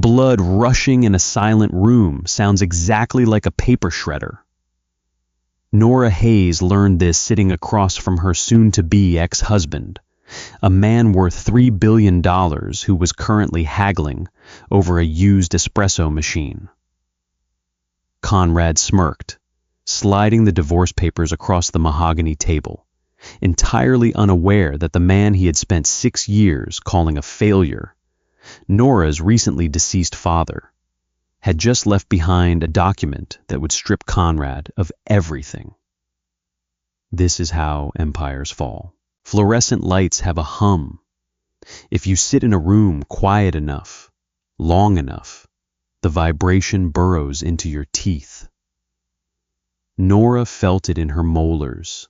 blood rushing in a silent room sounds exactly like a paper shredder. Nora Hayes learned this sitting across from her soon-to-be ex-husband, a man worth $3 billion who was currently haggling over a used espresso machine. Conrad smirked, sliding the divorce papers across the mahogany table, entirely unaware that the man he had spent 6 years calling a failure, Nora's recently deceased father, had just left behind a document that would strip Conrad of everything. This is how empires fall. Fluorescent lights have a hum. If you sit in a room quiet enough, long enough, the vibration burrows into your teeth. Nora felt it in her molars,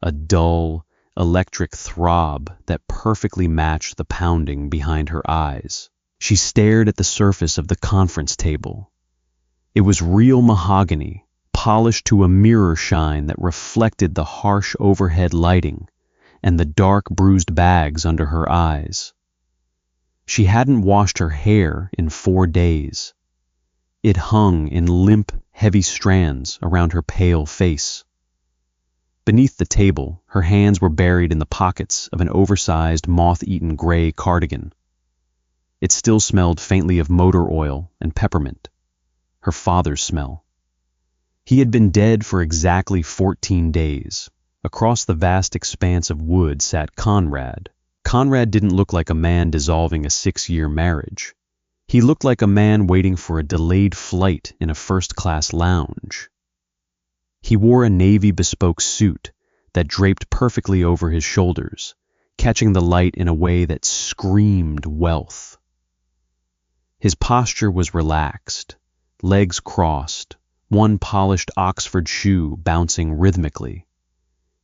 a dull, electric throb that perfectly matched the pounding behind her eyes. She stared at the surface of the conference table. It was real mahogany, polished to a mirror shine that reflected the harsh overhead lighting and the dark bruised bags under her eyes. She hadn't washed her hair in 4 days. It hung in limp, heavy strands around her pale face. Beneath the table, her hands were buried in the pockets of an oversized, moth-eaten gray cardigan. It still smelled faintly of motor oil and peppermint, her father's smell. He had been dead for exactly 14 days. Across the vast expanse of wood sat Conrad. Conrad didn't look like a man dissolving a 6-year marriage. He looked like a man waiting for a delayed flight in a first-class lounge. He wore a navy bespoke suit that draped perfectly over his shoulders, catching the light in a way that screamed wealth. His posture was relaxed, legs crossed, one polished Oxford shoe bouncing rhythmically.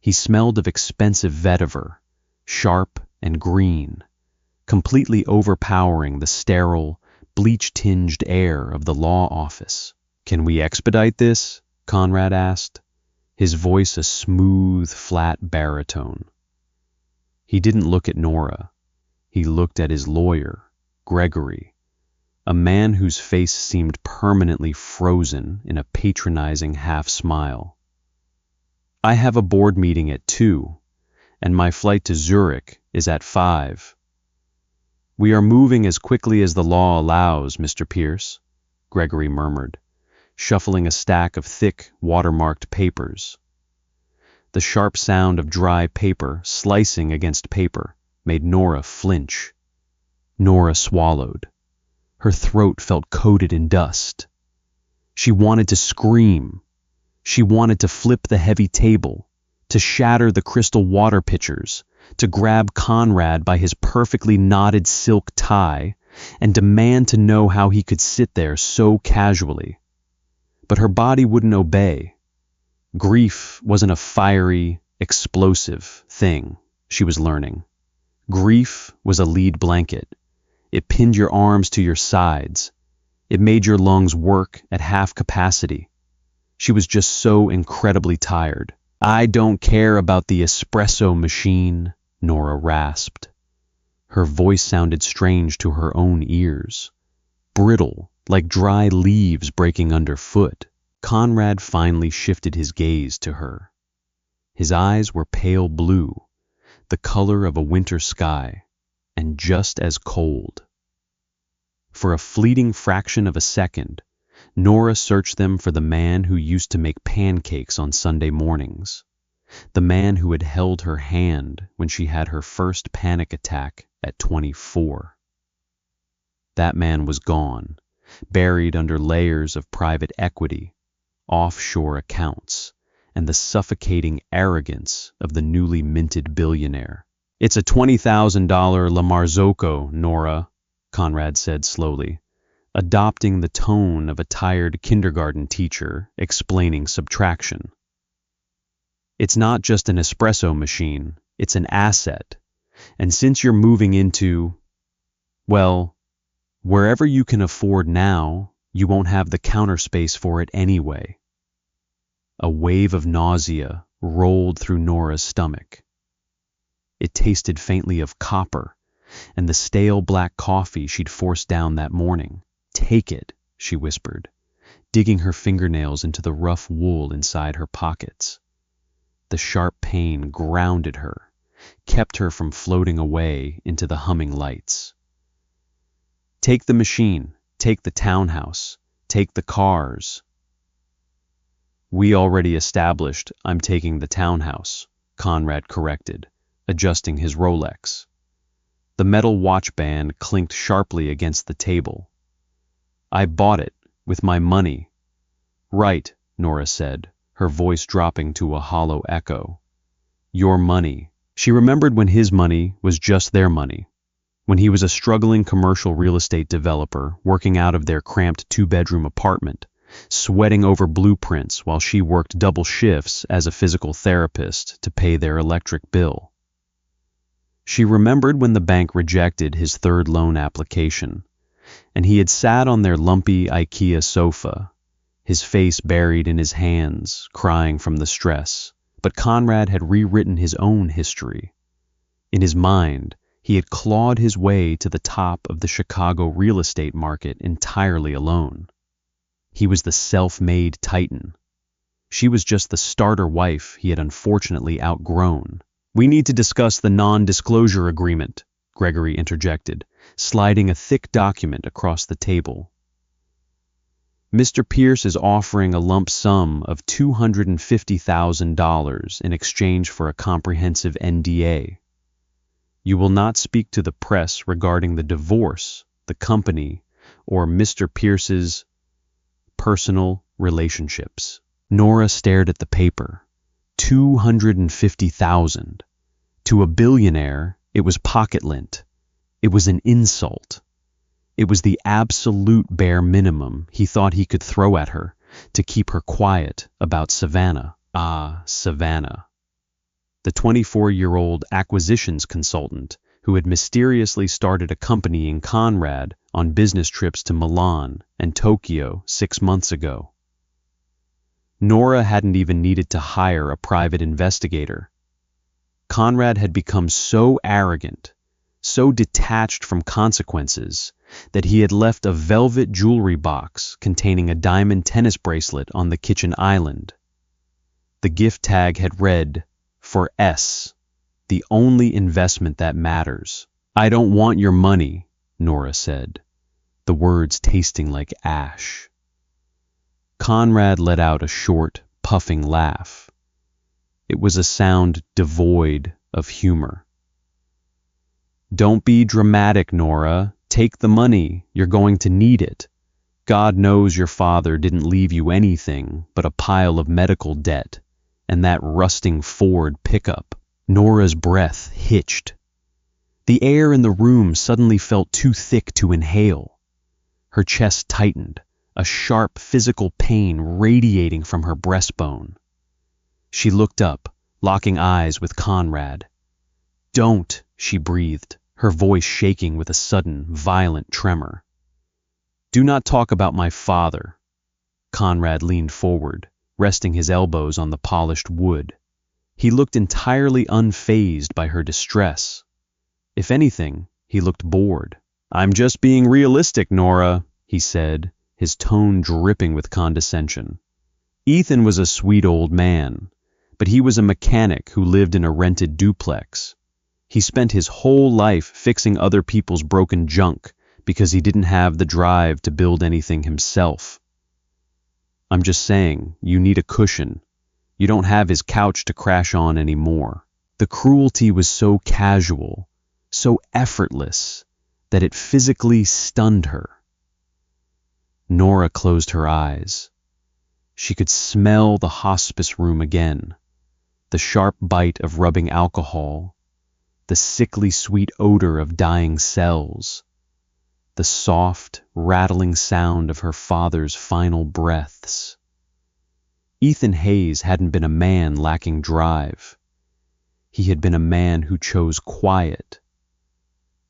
He smelled of expensive vetiver, sharp and green, completely overpowering the sterile, bleach-tinged air of the law office. "Can we expedite this?" Conrad asked, his voice a smooth, flat baritone. He didn't look at Nora. He looked at his lawyer, Gregory, a man whose face seemed permanently frozen in a patronizing half-smile. "I have a board meeting at 2, and my flight to Zurich is at 5. "We are moving as quickly as the law allows, Mr. Pierce," Gregory murmured, shuffling a stack of thick, watermarked papers. The sharp sound of dry paper slicing against paper made Nora flinch. Nora swallowed. Her throat felt coated in dust. She wanted to scream. She wanted to flip the heavy table, to shatter the crystal water pitchers, to grab Conrad by his perfectly knotted silk tie and demand to know how he could sit there so casually. But her body wouldn't obey. Grief wasn't a fiery, explosive thing, she was learning. Grief was a lead blanket. It pinned your arms to your sides. It made your lungs work at half capacity. She was just so incredibly tired. "I don't care about the espresso machine," Nora rasped. Her voice sounded strange to her own ears, brittle, like dry leaves breaking underfoot. Conrad finally shifted his gaze to her. His eyes were pale blue, the color of a winter sky, and just as cold. For a fleeting fraction of a second, Nora searched them for the man who used to make pancakes on Sunday mornings, the man who had held her hand when she had her first panic attack at 24. That man was gone, buried under layers of private equity, offshore accounts, and the suffocating arrogance of the newly minted billionaire. "It's a $20,000 La Marzocco, Nora," Conrad said slowly, adopting the tone of a tired kindergarten teacher explaining subtraction. "It's not just an espresso machine, it's an asset. And since you're moving into, well, wherever you can afford now, you won't have the counter space for it anyway." A wave of nausea rolled through Nora's stomach. It tasted faintly of copper and the stale black coffee she'd forced down that morning. take it, she whispered, digging her fingernails into the rough wool inside her pockets. The sharp pain grounded her, kept her from floating away into the humming lights. Take the machine, take the townhouse, take the cars. We already established I'm taking the townhouse, Conrad corrected, adjusting his Rolex. The metal watch band clinked sharply against the table. I bought it, with my money. Right, Nora said, her voice dropping to a hollow echo. Your money. She remembered when his money was just their money, when he was a struggling commercial real estate developer working out of their cramped two-bedroom apartment, sweating over blueprints while she worked double shifts as a physical therapist to pay their electric bill. She remembered when the bank rejected his third loan application, and he had sat on their lumpy IKEA sofa, his face buried in his hands, crying from the stress. But Conrad had rewritten his own history. In his mind, he had clawed his way to the top of the Chicago real estate market entirely alone. He was the self-made titan. She was just the starter wife he had unfortunately outgrown. We need to discuss the non-disclosure agreement, Gregory interjected, sliding a thick document across the table. Mr. Pierce is offering a lump sum of $250,000 in exchange for a comprehensive NDA. You will not speak to the press regarding the divorce, the company, or Mr. Pierce's personal relationships. Nora stared at the paper. $250,000. To a billionaire, it was pocket lint. It was an insult. It was the absolute bare minimum he thought he could throw at her to keep her quiet about Savannah. Ah, Savannah. The 24-year-old acquisitions consultant who had mysteriously started accompanying Conrad on business trips to Milan and Tokyo 6 months ago. Nora hadn't even needed to hire a private investigator. Conrad had become so arrogant, so detached from consequences, that he had left a velvet jewelry box containing a diamond tennis bracelet on the kitchen island. The gift tag had read, "For S, the only investment that matters." I don't want your money, Nora said, the words tasting like ash. Conrad let out a short, puffing laugh. It was a sound devoid of humor. Don't be dramatic, Nora. Take the money. You're going to need it. God knows your father didn't leave you anything but a pile of medical debt and that rusting Ford pickup. Nora's breath hitched. The air in the room suddenly felt too thick to inhale. Her chest tightened, a sharp physical pain radiating from her breastbone. She looked up, locking eyes with Conrad. Don't, she breathed, her voice shaking with a sudden, violent tremor. Do not talk about my father. Conrad leaned forward, resting his elbows on the polished wood. He looked entirely unfazed by her distress. If anything, he looked bored. I'm just being realistic, Nora, he said, his tone dripping with condescension. Ethan was a sweet old man, but he was a mechanic who lived in a rented duplex. He spent his whole life fixing other people's broken junk because he didn't have the drive to build anything himself. I'm just saying, you need a cushion. You don't have his couch to crash on anymore. The cruelty was so casual, so effortless, that it physically stunned her. Nora closed her eyes. She could smell the hospice room again, the sharp bite of rubbing alcohol, the sickly sweet odor of dying cells, the soft, rattling sound of her father's final breaths. Ethan Hayes hadn't been a man lacking drive. He had been a man who chose quiet,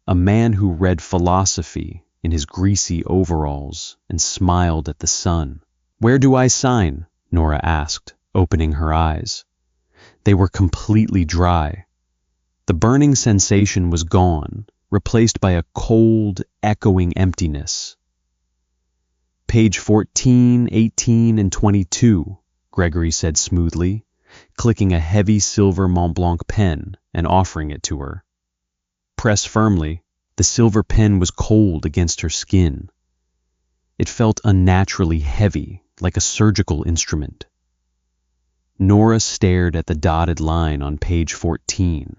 a man who read philosophy in his greasy overalls and smiled at the sun. Where do I sign? Nora asked, opening her eyes. They were completely dry. The burning sensation was gone, replaced by a cold, echoing emptiness. Page 14, 18, and 22, Gregory said smoothly, clicking a heavy silver Mont Blanc pen and offering it to her. Press firmly, the silver pen was cold against her skin. It felt unnaturally heavy, like a surgical instrument. Nora stared at the dotted line on page 14.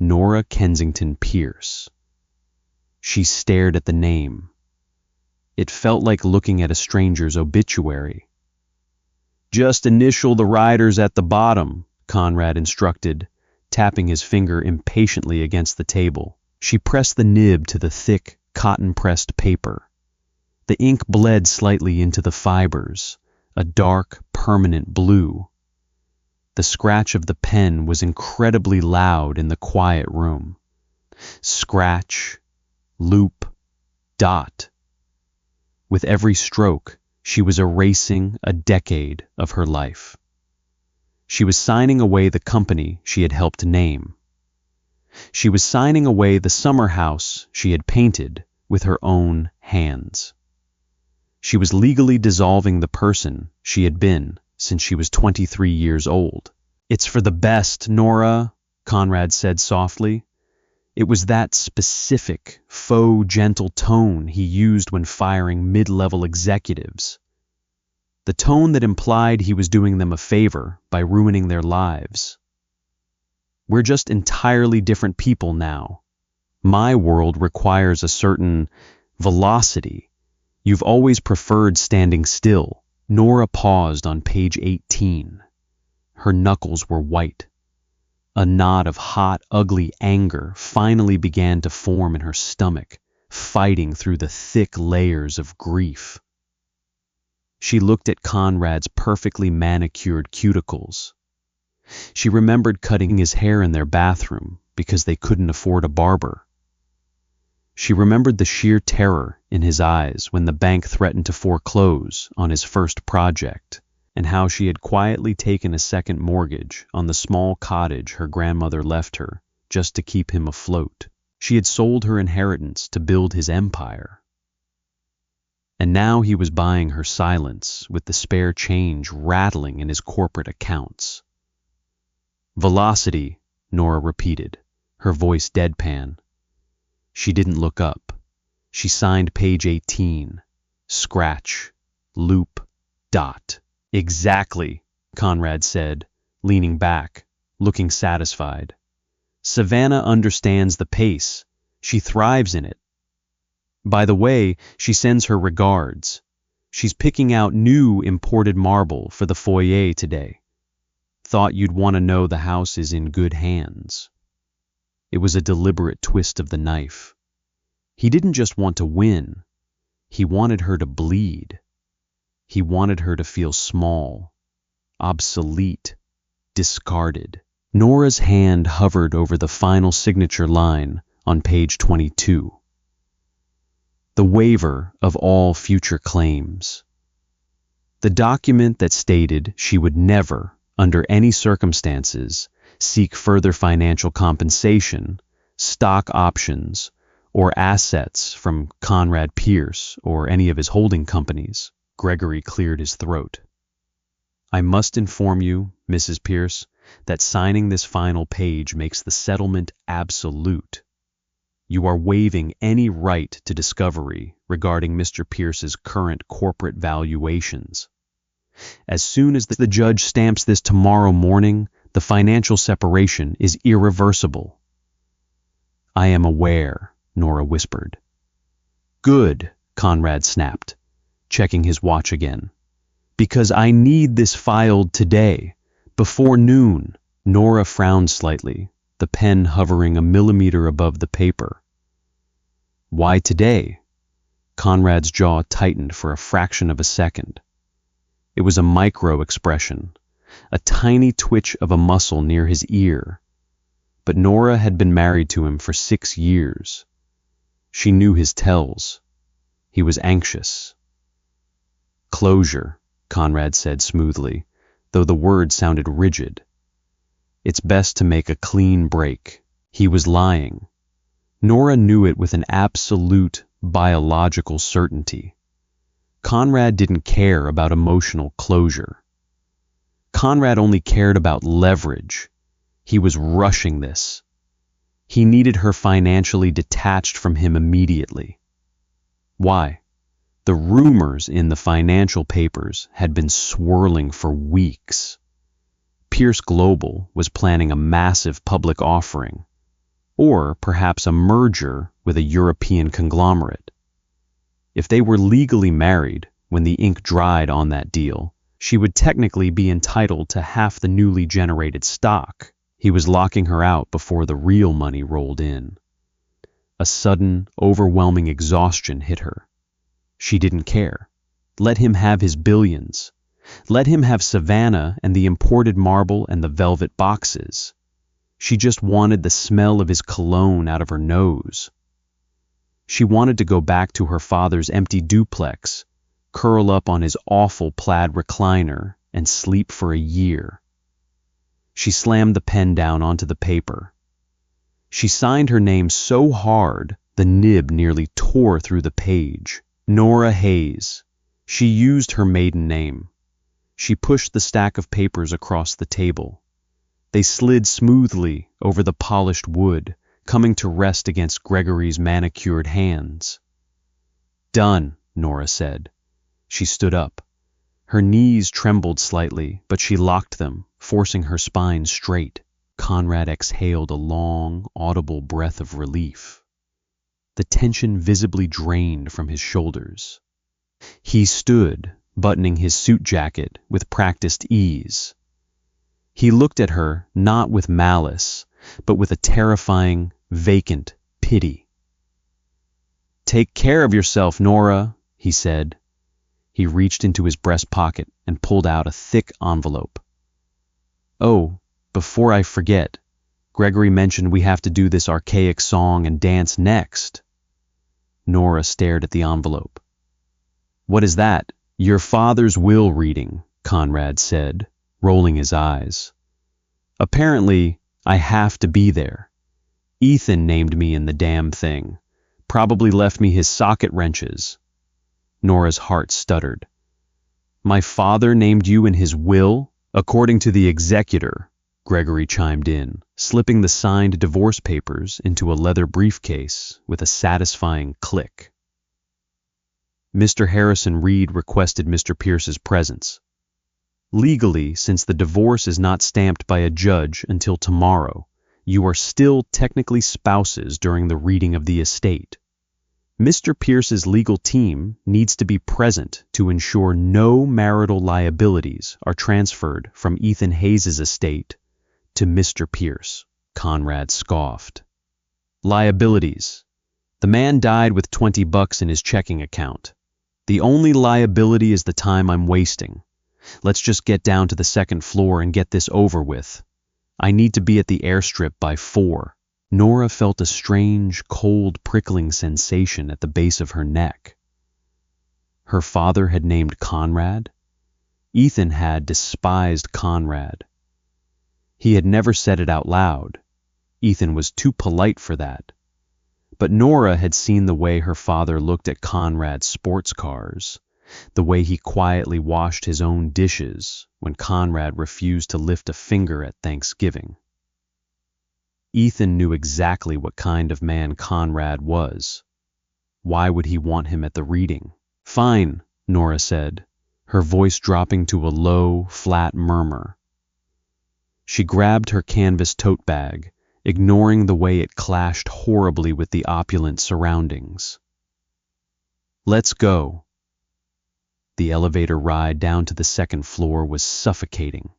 Nora Kensington Pierce. She stared at the name. It felt like looking at a stranger's obituary. "Just initial the riders at the bottom," Conrad instructed, tapping his finger impatiently against the table. She pressed the nib to the thick, cotton-pressed paper. The ink bled slightly into the fibers, a dark, permanent blue. The scratch of the pen was incredibly loud in the quiet room. Scratch, loop, dot. With every stroke, she was erasing a decade of her life. She was signing away the company she had helped name. She was signing away the summer house she had painted with her own hands. She was legally dissolving the person she had been since she was 23 years old. "It's for the best, Nora," Conrad said softly. It was that specific, faux gentle tone he used when firing mid-level executives. The tone that implied he was doing them a favor by ruining their lives. "We're just entirely different people now. My world requires a certain velocity. You've always preferred standing still." Nora paused on page 18. Her knuckles were white. A knot of hot, ugly anger finally began to form in her stomach, fighting through the thick layers of grief. She looked at Conrad's perfectly manicured cuticles. She remembered cutting his hair in their bathroom because they couldn't afford a barber. She remembered the sheer terror in his eyes when the bank threatened to foreclose on his first project, and how she had quietly taken a second mortgage on the small cottage her grandmother left her just to keep him afloat. She had sold her inheritance to build his empire. And now he was buying her silence with the spare change rattling in his corporate accounts. "Velocity," Nora repeated, her voice deadpan. She didn't look up. She signed page 18. Scratch, loop, dot. "Exactly," Conrad said, leaning back, looking satisfied. "Savannah understands the pace. She thrives in it. By the way, she sends her regards. She's picking out new imported marble for the foyer today. Thought you'd want to know the house is in good hands." It was a deliberate twist of the knife. He didn't just want to win. He wanted her to bleed. He wanted her to feel small, obsolete, discarded. Nora's hand hovered over the final signature line on page 22. The waiver of all future claims. The document that stated she would never, under any circumstances, seek further financial compensation, stock options, or assets from Conrad Pierce or any of his holding companies. Gregory cleared his throat. "I must inform you, Mrs. Pierce, that signing this final page makes the settlement absolute. You are waiving any right to discovery regarding Mr. Pierce's current corporate valuations. As soon as the judge stamps this tomorrow morning, the financial separation is irreversible." "I am aware," Nora whispered. "Good," Conrad snapped, checking his watch again. "Because I need this filed today, before noon." Nora frowned slightly, the pen hovering a millimeter above the paper. "Why today?" Conrad's jaw tightened for a fraction of a second. It was a micro-expression, a tiny twitch of a muscle near his ear. But Nora had been married to him for 6 years. She knew his tells. He was anxious. "Closure," Conrad said smoothly, though the word sounded rigid. "It's best to make a clean break." He was lying. Nora knew it with an absolute biological certainty. Conrad didn't care about emotional closure. Conrad only cared about leverage. He was rushing this. He needed her financially detached from him immediately. Why? The rumors in the financial papers had been swirling for weeks. Pierce Global was planning a massive public offering, or perhaps a merger with a European conglomerate. If they were legally married when the ink dried on that deal, she would technically be entitled to half the newly generated stock. He was locking her out before the real money rolled in. A sudden, overwhelming exhaustion hit her. She didn't care. Let him have his billions. Let him have Savannah and the imported marble and the velvet boxes. She just wanted the smell of his cologne out of her nose. She wanted to go back to her father's empty duplex, curl up on his awful plaid recliner, and sleep for a year. She slammed the pen down onto the paper. She signed her name so hard the nib nearly tore through the page. Nora Hayes. She used her maiden name. She pushed the stack of papers across the table. They slid smoothly over the polished wood, coming to rest against Gregory's manicured hands. Done, Nora said. She stood up. Her knees trembled slightly, but she locked them, forcing her spine straight. Conrad exhaled a long, audible breath of relief. The tension visibly drained from his shoulders. He stood, buttoning his suit jacket with practiced ease. He looked at her not with malice, but with a terrifying, vacant pity. "Take care of yourself, Nora," he said. He reached into his breast pocket and pulled out a thick envelope. "Oh, before I forget, Gregory mentioned we have to do this archaic song and dance next." Nora stared at the envelope. "What is that?" "Your father's will reading," Conrad said, rolling his eyes. "Apparently, I have to be there. Ethan named me in the damn thing. Probably left me his socket wrenches." Nora's heart stuttered. "My father named you in his will?" "According to the executor," Gregory chimed in, slipping the signed divorce papers into a leather briefcase with a satisfying click. Mr. Harrison Reed requested Mr. Pierce's presence. Legally, since the divorce is not stamped by a judge until tomorrow, you are still technically spouses during the reading of the estate. Mr. Pierce's legal team needs to be present to ensure no marital liabilities are transferred from Ethan Hayes' estate to Mr. Pierce. Conrad scoffed. "Liabilities. The man died with $20 in his checking account. The only liability is the time I'm wasting. Let's just get down to the second floor and get this over with. I need to be at the airstrip by 4. Nora felt a strange, cold, prickling sensation at the base of her neck. Her father had named Conrad. Ethan had despised Conrad. He had never said it out loud. Ethan was too polite for that. But Nora had seen the way her father looked at Conrad's sports cars, the way he quietly washed his own dishes when Conrad refused to lift a finger at Thanksgiving. Ethan knew exactly what kind of man Conrad was. Why would he want him at the reading? "Fine," Nora said, her voice dropping to a low, flat murmur. She grabbed her canvas tote bag, ignoring the way it clashed horribly with the opulent surroundings. "Let's go." The elevator ride down to the second floor was suffocating.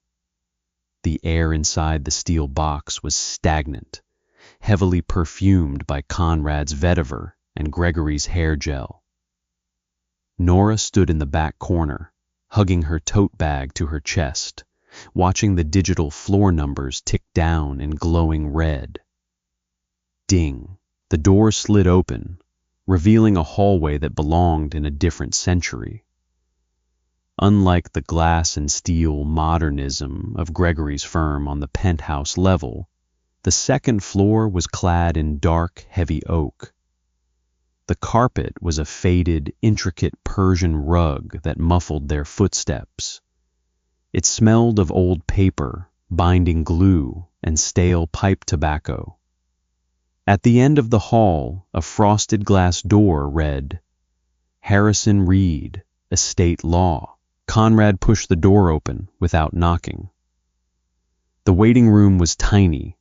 The air inside the steel box was stagnant, heavily perfumed by Conrad's vetiver and Gregory's hair gel. Nora stood in the back corner, hugging her tote bag to her chest, watching the digital floor numbers tick down in glowing red. Ding! The door slid open, revealing a hallway that belonged in a different century. Unlike the glass and steel modernism of Gregory's firm on the penthouse level, the second floor was clad in dark, heavy oak. The carpet was a faded, intricate Persian rug that muffled their footsteps. It smelled of old paper, binding glue, and stale pipe tobacco. At the end of the hall, a frosted glass door read, Harrison Reed, Estate Law. Conrad pushed the door open without knocking. The waiting room was tiny,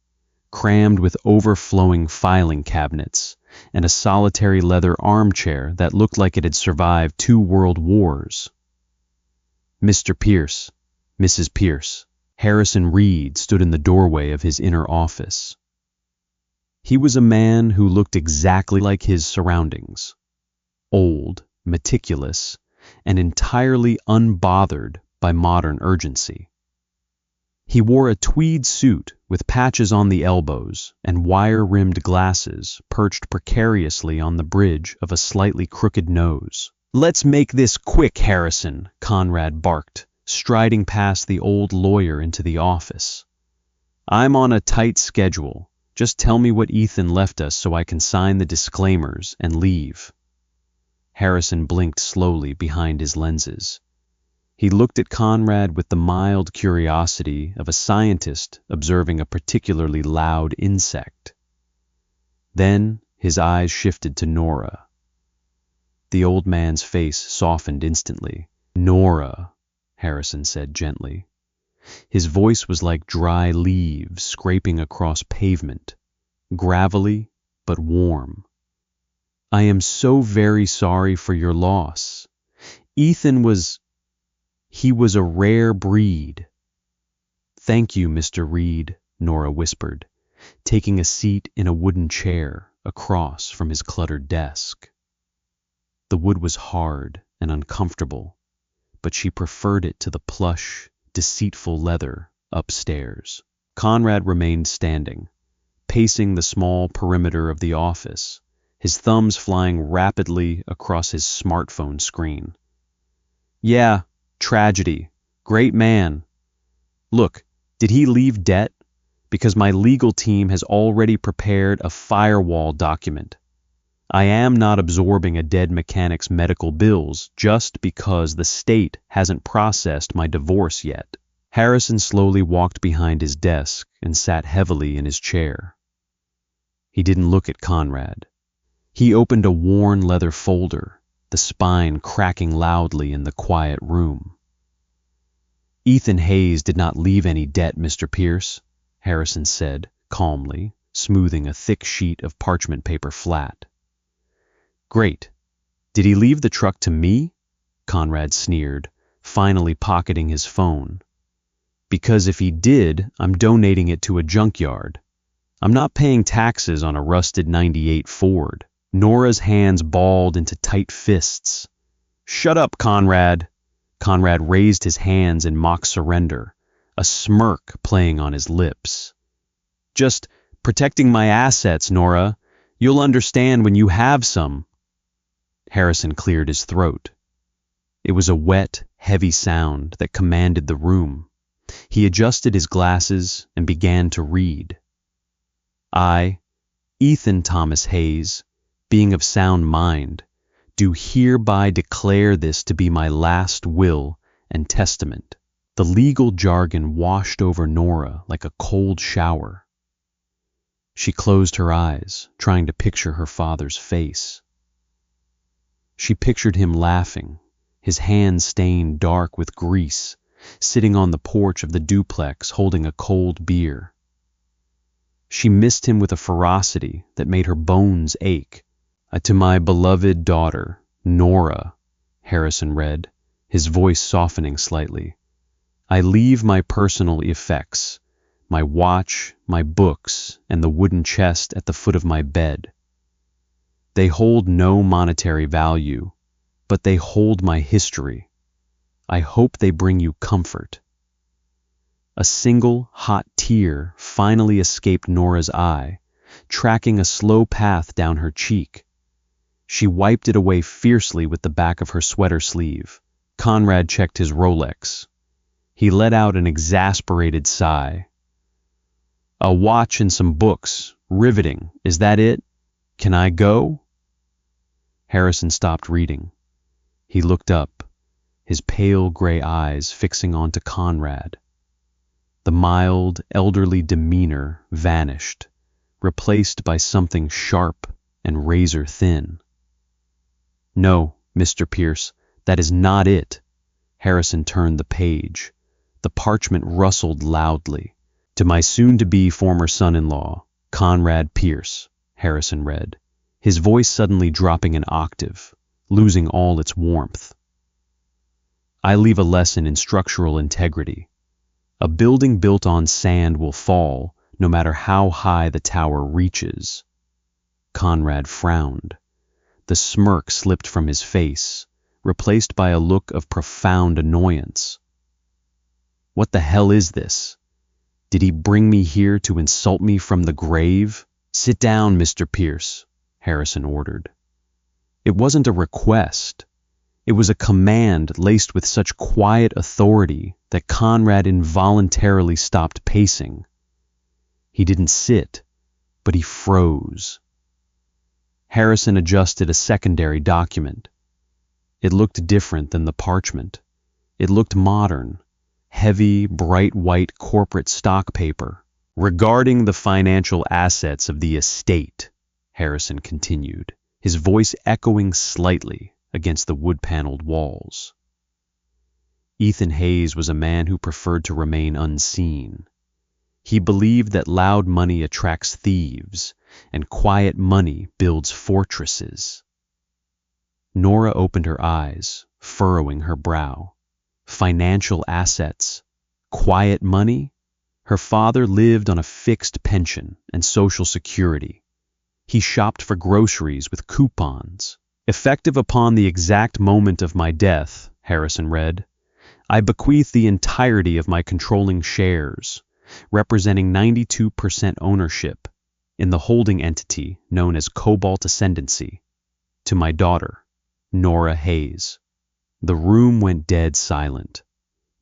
crammed with overflowing filing cabinets and a solitary leather armchair that looked like it had survived 2 world wars. Mr. Pierce, Mrs. Pierce, Harrison Reed stood in the doorway of his inner office. He was a man who looked exactly like his surroundings. Old, meticulous, and entirely unbothered by modern urgency. He wore a tweed suit with patches on the elbows and wire-rimmed glasses perched precariously on the bridge of a slightly crooked nose. "Let's make this quick, Harrison," Conrad barked, striding past the old lawyer into the office. "I'm on a tight schedule. Just tell me what Ethan left us so I can sign the disclaimers and leave." Harrison blinked slowly behind his lenses. He looked at Conrad with the mild curiosity of a scientist observing a particularly loud insect. Then his eyes shifted to Nora. The old man's face softened instantly. "Nora," Harrison said gently. His voice was like dry leaves scraping across pavement, gravelly but warm. "I am so very sorry for your loss. Ethan was a rare breed." "Thank you, Mr. Reed," Nora whispered, taking a seat in a wooden chair across from his cluttered desk. The wood was hard and uncomfortable, but she preferred it to the plush, deceitful leather upstairs. Conrad remained standing, pacing the small perimeter of the office, his thumbs flying rapidly across his smartphone screen. "Yeah, tragedy. Great man. Look, did he leave debt? Because my legal team has already prepared a firewall document. I am not absorbing a dead mechanic's medical bills just because the state hasn't processed my divorce yet." Harrison slowly walked behind his desk and sat heavily in his chair. He didn't look at Conrad. He opened a worn leather folder, the spine cracking loudly in the quiet room. "Ethan Hayes did not leave any debt, Mr. Pierce," Harrison said calmly, smoothing a thick sheet of parchment paper flat. "Great. Did he leave the truck to me?" Conrad sneered, finally pocketing his phone. "Because if he did, I'm donating it to a junkyard. I'm not paying taxes on a rusted '98 Ford." Nora's hands balled into tight fists. "Shut up, Conrad." Conrad raised his hands in mock surrender, a smirk playing on his lips. "Just protecting my assets, Nora. You'll understand when you have some." Harrison cleared his throat. It was a wet, heavy sound that commanded the room. He adjusted his glasses and began to read. "I, Ethan Thomas Hayes, being of sound mind, do hereby declare this to be my last will and testament." The legal jargon washed over Nora like a cold shower. She closed her eyes, trying to picture her father's face. She pictured him laughing, his hands stained dark with grease, sitting on the porch of the duplex holding a cold beer. She missed him with a ferocity that made her bones ache. "To my beloved daughter, Nora," Harrison read, his voice softening slightly. "I leave my personal effects, my watch, my books, and the wooden chest at the foot of my bed. They hold no monetary value, but they hold my history. I hope they bring you comfort." A single hot tear finally escaped Nora's eye, tracking a slow path down her cheek. She wiped it away fiercely with the back of her sweater sleeve. Conrad checked his Rolex. He let out an exasperated sigh. "A watch and some books. Riveting. Is that it? Can I go?" Harrison stopped reading. He looked up, his pale gray eyes fixing onto Conrad. The mild, elderly demeanor vanished, replaced by something sharp and razor-thin. "No, Mr. Pierce, that is not it." Harrison turned the page. The parchment rustled loudly. "To my soon-to-be former son-in-law, Conrad Pierce," Harrison read, his voice suddenly dropping an octave, losing all its warmth. "I leave a lesson in structural integrity. A building built on sand will fall, no matter how high the tower reaches." Conrad frowned. The smirk slipped from his face, replaced by a look of profound annoyance. "What the hell is this? Did he bring me here to insult me from the grave?" "Sit down, Mr. Pierce," Harrison ordered. It wasn't a request. It was a command laced with such quiet authority that Conrad involuntarily stopped pacing. He didn't sit, but he froze. Harrison adjusted a secondary document. It looked different than the parchment. It looked modern, heavy, bright white corporate stock paper. "Regarding the financial assets of the estate," Harrison continued, his voice echoing slightly against the wood-paneled walls. Ethan Hayes was a man who preferred to remain unseen. He believed that loud money attracts thieves, and quiet money builds fortresses. Nora opened her eyes, furrowing her brow. Financial assets? Quiet money? Her father lived on a fixed pension and Social Security. He shopped for groceries with coupons. "Effective upon the exact moment of my death," Harrison read, "I bequeath the entirety of my controlling shares, representing 92% ownership in the holding entity known as Cobalt Ascendancy, to my daughter, Nora Hayes." The room went dead silent.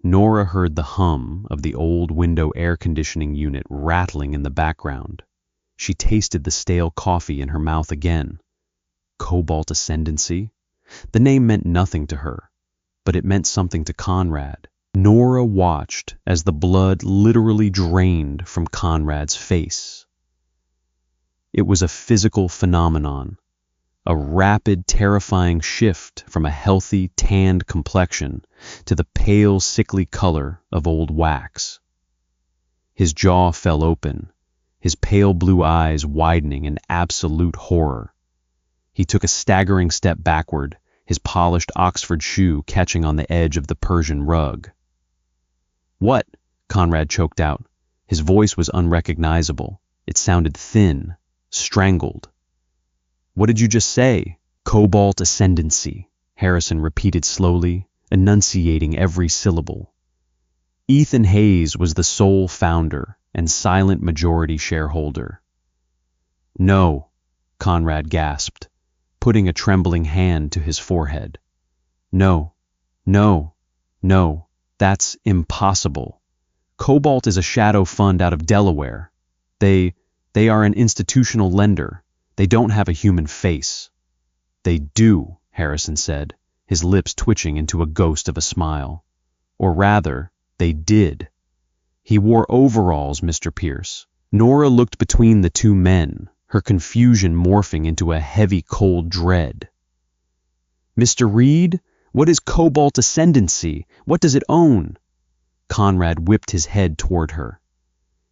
Nora heard the hum of the old window air conditioning unit rattling in the background. She tasted the stale coffee in her mouth again. Cobalt Ascendancy? The name meant nothing to her, but it meant something to Conrad. Nora watched as the blood literally drained from Conrad's face. It was a physical phenomenon, a rapid, terrifying shift from a healthy, tanned complexion to the pale, sickly color of old wax. His jaw fell open, his pale blue eyes widening in absolute horror. He took a staggering step backward, his polished Oxford shoe catching on the edge of the Persian rug. "What?" Conrad choked out. His voice was unrecognizable. It sounded thin, strangled. "What did you just say?" "Cobalt Ascendancy," Harrison repeated slowly, enunciating every syllable. Ethan Hayes was the sole founder and silent majority shareholder. "No," Conrad gasped, putting a trembling hand to his forehead. "No, no, no, that's impossible. Cobalt is a shadow fund out of Delaware. They are an institutional lender. They don't have a human face." "They do," Harrison said, his lips twitching into a ghost of a smile. "Or rather, they did. He wore overalls, Mr. Pierce." Nora looked between the two men, her confusion morphing into a heavy, cold dread. "Mr. Reed, what is Cobalt Ascendancy? What does it own?" Conrad whipped his head toward her.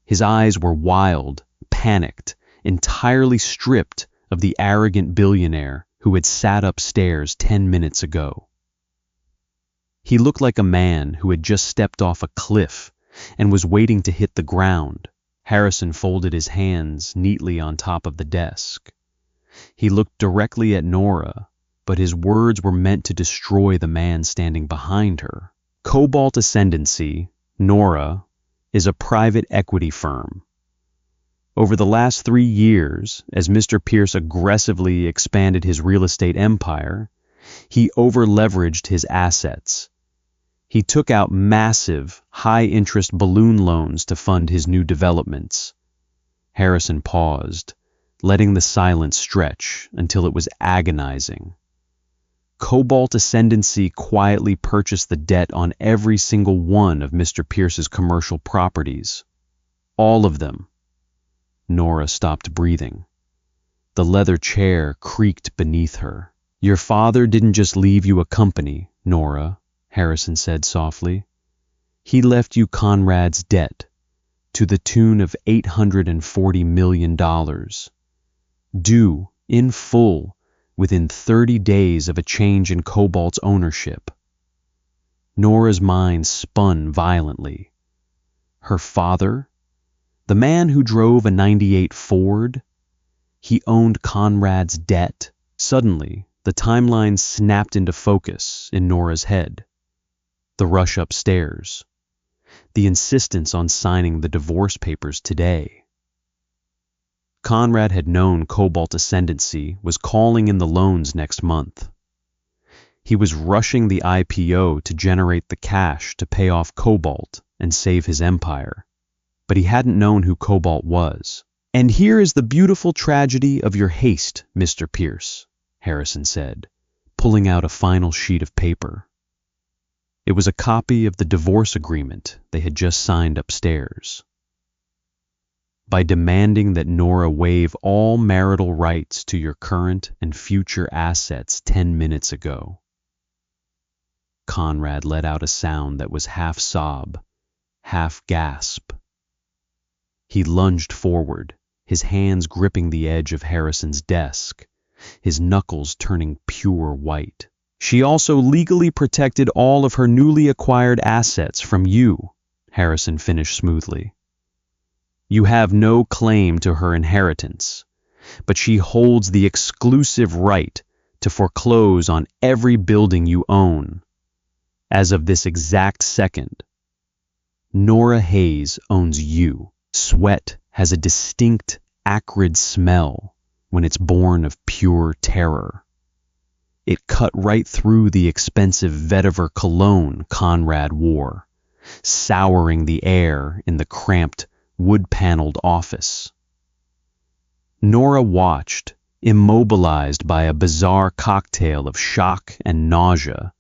His eyes were wild, panicked, entirely stripped of the arrogant billionaire who had sat upstairs 10 minutes ago. He looked like a man who had just stepped off a cliff and was waiting to hit the ground. Harrison folded his hands neatly on top of the desk. He looked directly at Nora, but his words were meant to destroy the man standing behind her. "Cobalt Ascendancy, Nora, is a private equity firm. Over the last 3 years, as Mr. Pierce aggressively expanded his real estate empire, he over-leveraged his assets. He took out massive, high-interest balloon loans to fund his new developments." Harrison paused, letting the silence stretch until it was agonizing. Cobalt Ascendancy quietly purchased the debt on every single one of Mr. Pierce's commercial properties. All of them. Nora stopped breathing. The leather chair creaked beneath her. Your father didn't just leave you a company, Nora, Harrison said softly. He left you Conrad's debt, to the tune of $840 million, due in full within 30 days of a change in Cobalt's ownership. Nora's mind spun violently. Her father, the man who drove a '98 Ford, he owned Conrad's debt. Suddenly, the timeline snapped into focus in Nora's head. The rush upstairs. The insistence on signing the divorce papers today. Conrad had known Cobalt Ascendancy was calling in the loans next month. He was rushing the IPO to generate the cash to pay off Cobalt and save his empire. But he hadn't known who Cobalt was. And here is the beautiful tragedy of your haste, Mr. Pierce, Harrison said, pulling out a final sheet of paper. It was a copy of the divorce agreement they had just signed upstairs. By demanding that Nora waive all marital rights to your current and future assets 10 minutes ago. Conrad let out a sound that was half sob, half gasp. He lunged forward, his hands gripping the edge of Harrison's desk, his knuckles turning pure white. She also legally protected all of her newly acquired assets from you, Harrison finished smoothly. You have no claim to her inheritance, but she holds the exclusive right to foreclose on every building you own. As of this exact second, Nora Hayes owns you. Sweat has a distinct, acrid smell when it's born of pure terror. It cut right through the expensive vetiver cologne Conrad wore, souring the air in the cramped, wood-paneled office. Nora watched, immobilized by a bizarre cocktail of shock and nausea,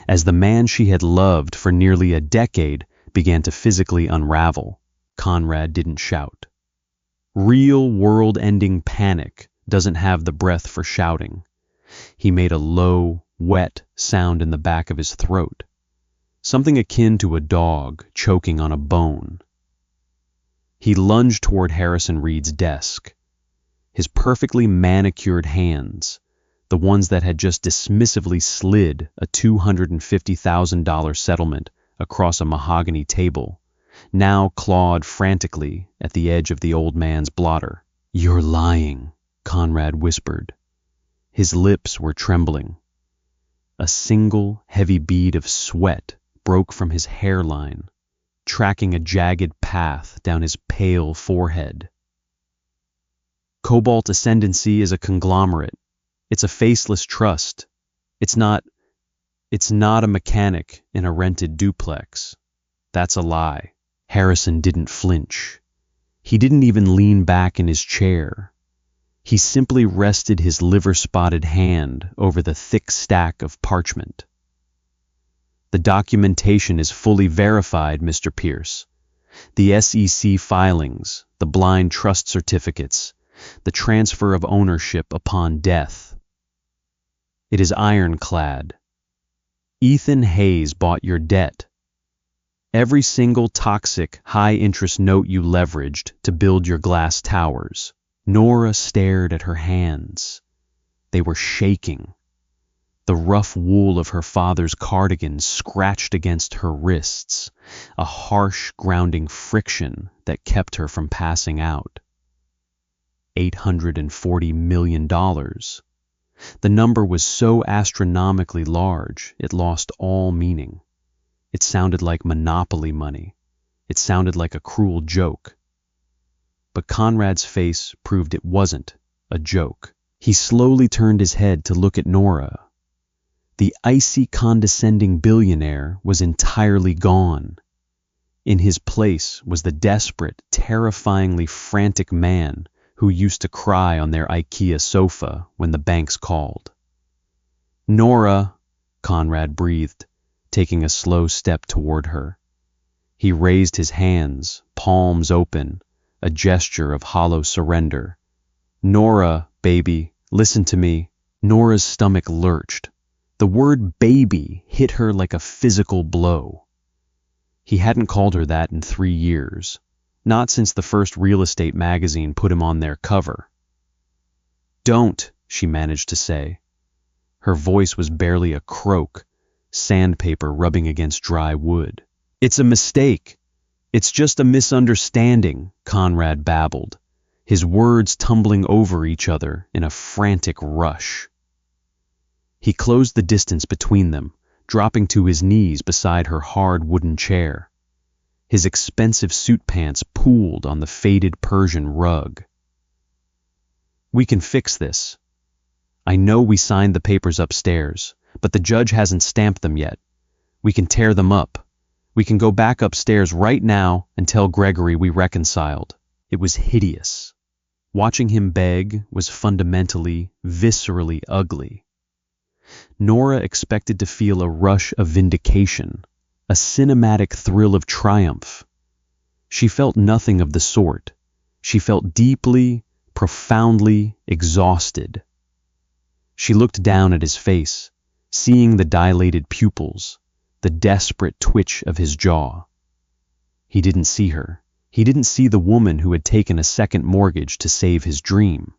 as the man she had loved for nearly a decade began to physically unravel. Conrad didn't shout. Real world-ending panic doesn't have the breath for shouting. He made a low, wet sound in the back of his throat, something akin to a dog choking on a bone. He lunged toward Harrison Reed's desk. His perfectly manicured hands, the ones that had just dismissively slid a $250,000 settlement across a mahogany table, now clawed frantically at the edge of the old man's blotter. You're lying, Conrad whispered. His lips were trembling. A single heavy bead of sweat broke from his hairline, tracking a jagged path down his pale forehead. Cobalt Ascendancy is a conglomerate. It's a faceless trust. It's not a mechanic in a rented duplex. That's a lie. Harrison didn't flinch. He didn't even lean back in his chair. He simply rested his liver-spotted hand over the thick stack of parchment. The documentation is fully verified, Mr. Pierce. The SEC filings, the blind trust certificates, the transfer of ownership upon death. It is ironclad. Ethan Hayes bought your debt. Every single toxic, high-interest note you leveraged to build your glass towers. Nora stared at her hands. They were shaking. The rough wool of her father's cardigan scratched against her wrists, a harsh, grounding friction that kept her from passing out. $840 million. The number was so astronomically large, it lost all meaning. It sounded like monopoly money. It sounded like a cruel joke. But Conrad's face proved it wasn't a joke. He slowly turned his head to look at Nora. The icy, condescending billionaire was entirely gone. In his place was the desperate, terrifyingly frantic man who used to cry on their IKEA sofa when the banks called. Nora, Conrad breathed, taking a slow step toward her. He raised his hands, palms open, a gesture of hollow surrender. "Nora, baby, listen to me." Nora's stomach lurched. The word baby hit her like a physical blow. He hadn't called her that in 3 years, not since the first real estate magazine put him on their cover. "Don't," she managed to say. Her voice was barely a croak, sandpaper rubbing against dry wood. "It's a mistake. It's just a misunderstanding," Conrad babbled, his words tumbling over each other in a frantic rush. He closed the distance between them, dropping to his knees beside her hard wooden chair. His expensive suit pants pooled on the faded Persian rug. "We can fix this. I know we signed the papers upstairs, but the judge hasn't stamped them yet. We can tear them up. We can go back upstairs right now and tell Gregory we reconciled." It was hideous. Watching him beg was fundamentally, viscerally ugly. Nora expected to feel a rush of vindication, a cinematic thrill of triumph. She felt nothing of the sort. She felt deeply, profoundly exhausted. She looked down at his face, seeing the dilated pupils, the desperate twitch of his jaw. He didn't see her. He didn't see the woman who had taken a second mortgage to save his dream.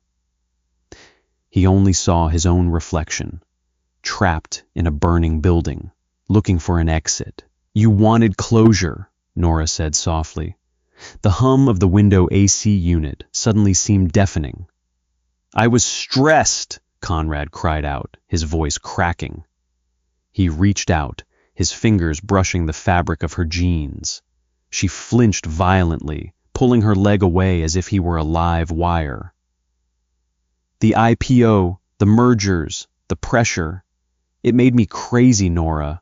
He only saw his own reflection, trapped in a burning building, looking for an exit. "You wanted closure," Nora said softly. The hum of the window AC unit suddenly seemed deafening. "I was stressed," Conrad cried out, his voice cracking. He reached out, his fingers brushing the fabric of her jeans. She flinched violently, pulling her leg away as if he were a live wire. "The IPO, the mergers, the pressure. It made me crazy, Nora.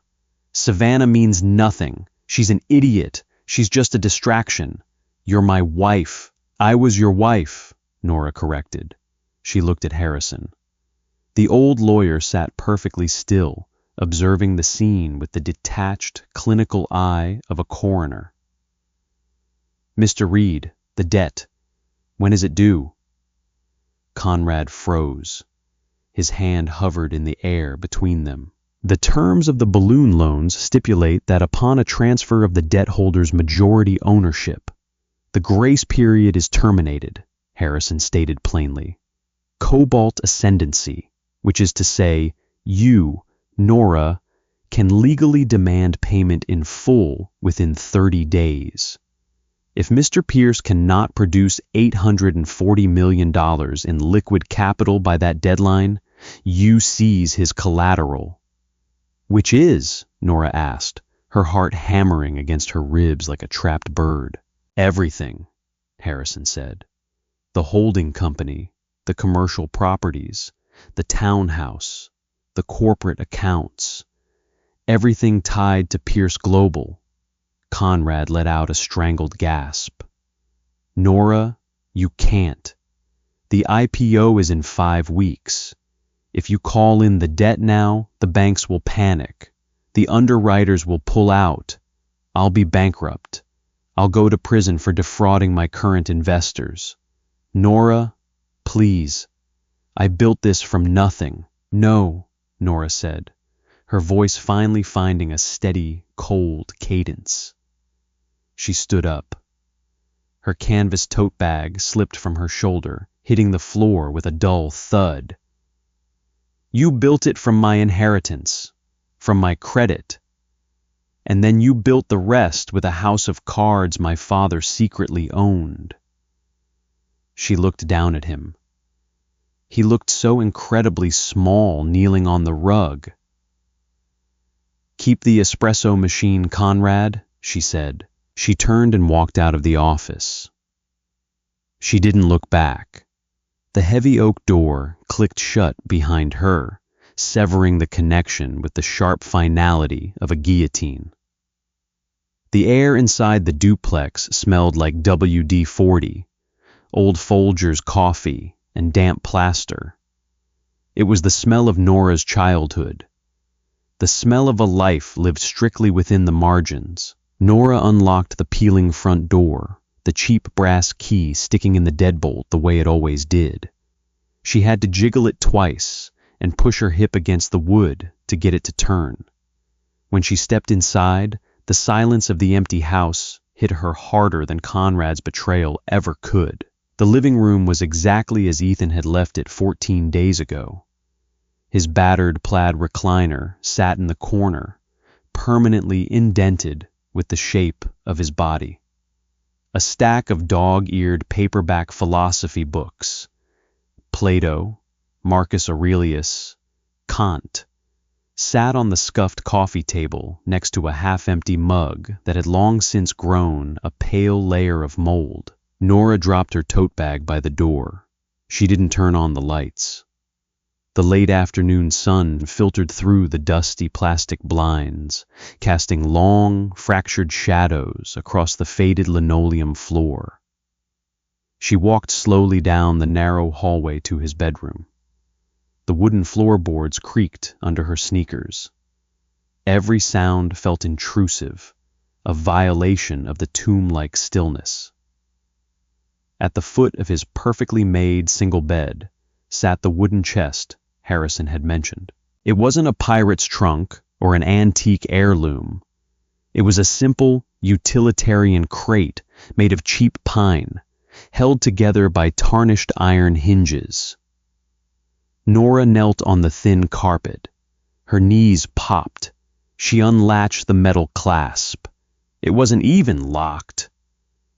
Savannah means nothing. She's an idiot. She's just a distraction. You're my wife." "I was your wife," Nora corrected. She looked at Harrison. The old lawyer sat perfectly still, observing the scene with the detached, clinical eye of a coroner. "Mr. Reed, the debt. When is it due?" Conrad froze. His hand hovered in the air between them. "The terms of the balloon loans stipulate that upon a transfer of the debt holder's majority ownership, the grace period is terminated," Harrison stated plainly. "Cobalt ascendancy, which is to say, you, Nora, can legally demand payment in full within 30 days. If Mr. Pierce cannot produce $840 million in liquid capital by that deadline, you seize his collateral." "Which is?" Nora asked, her heart hammering against her ribs like a trapped bird. "Everything," Harrison said. "The holding company, the commercial properties, the townhouse, the corporate accounts, everything tied to Pierce Global." Conrad let out a strangled gasp. "Nora, you can't. The IPO is in 5 weeks. If you call in the debt now, the banks will panic. The underwriters will pull out. I'll be bankrupt. I'll go to prison for defrauding my current investors. Nora, please. I built this from nothing." "No," Nora said, her voice finally finding a steady, cold cadence. She stood up. Her canvas tote bag slipped from her shoulder, hitting the floor with a dull thud. "You built it from my inheritance, from my credit. And then you built the rest with a house of cards my father secretly owned." She looked down at him. He looked so incredibly small kneeling on the rug. "Keep the espresso machine, Conrad," she said. She turned and walked out of the office. She didn't look back. The heavy oak door clicked shut behind her, severing the connection with the sharp finality of a guillotine. The air inside the duplex smelled like WD-40, old Folgers coffee, and damp plaster. It was the smell of Nora's childhood. The smell of a life lived strictly within the margins. Nora unlocked the peeling front door, the cheap brass key sticking in the deadbolt the way it always did. She had to jiggle it twice and push her hip against the wood to get it to turn. When she stepped inside, the silence of the empty house hit her harder than Conrad's betrayal ever could. The living room was exactly as Ethan had left it 14 days ago. His battered plaid recliner sat in the corner, permanently indented with the shape of his body. A stack of dog-eared paperback philosophy books, Plato, Marcus Aurelius, Kant, sat on the scuffed coffee table next to a half-empty mug that had long since grown a pale layer of mold. Nora dropped her tote bag by the door. She didn't turn on the lights. The late afternoon sun filtered through the dusty plastic blinds, casting long, fractured shadows across the faded linoleum floor. She walked slowly down the narrow hallway to his bedroom. The wooden floorboards creaked under her sneakers. Every sound felt intrusive, a violation of the tomb-like stillness. At the foot of his perfectly made single bed sat the wooden chest Harrison had mentioned. It wasn't a pirate's trunk or an antique heirloom. It was a simple, utilitarian crate made of cheap pine, held together by tarnished iron hinges. Nora knelt on the thin carpet. Her knees popped. She unlatched the metal clasp. It wasn't even locked.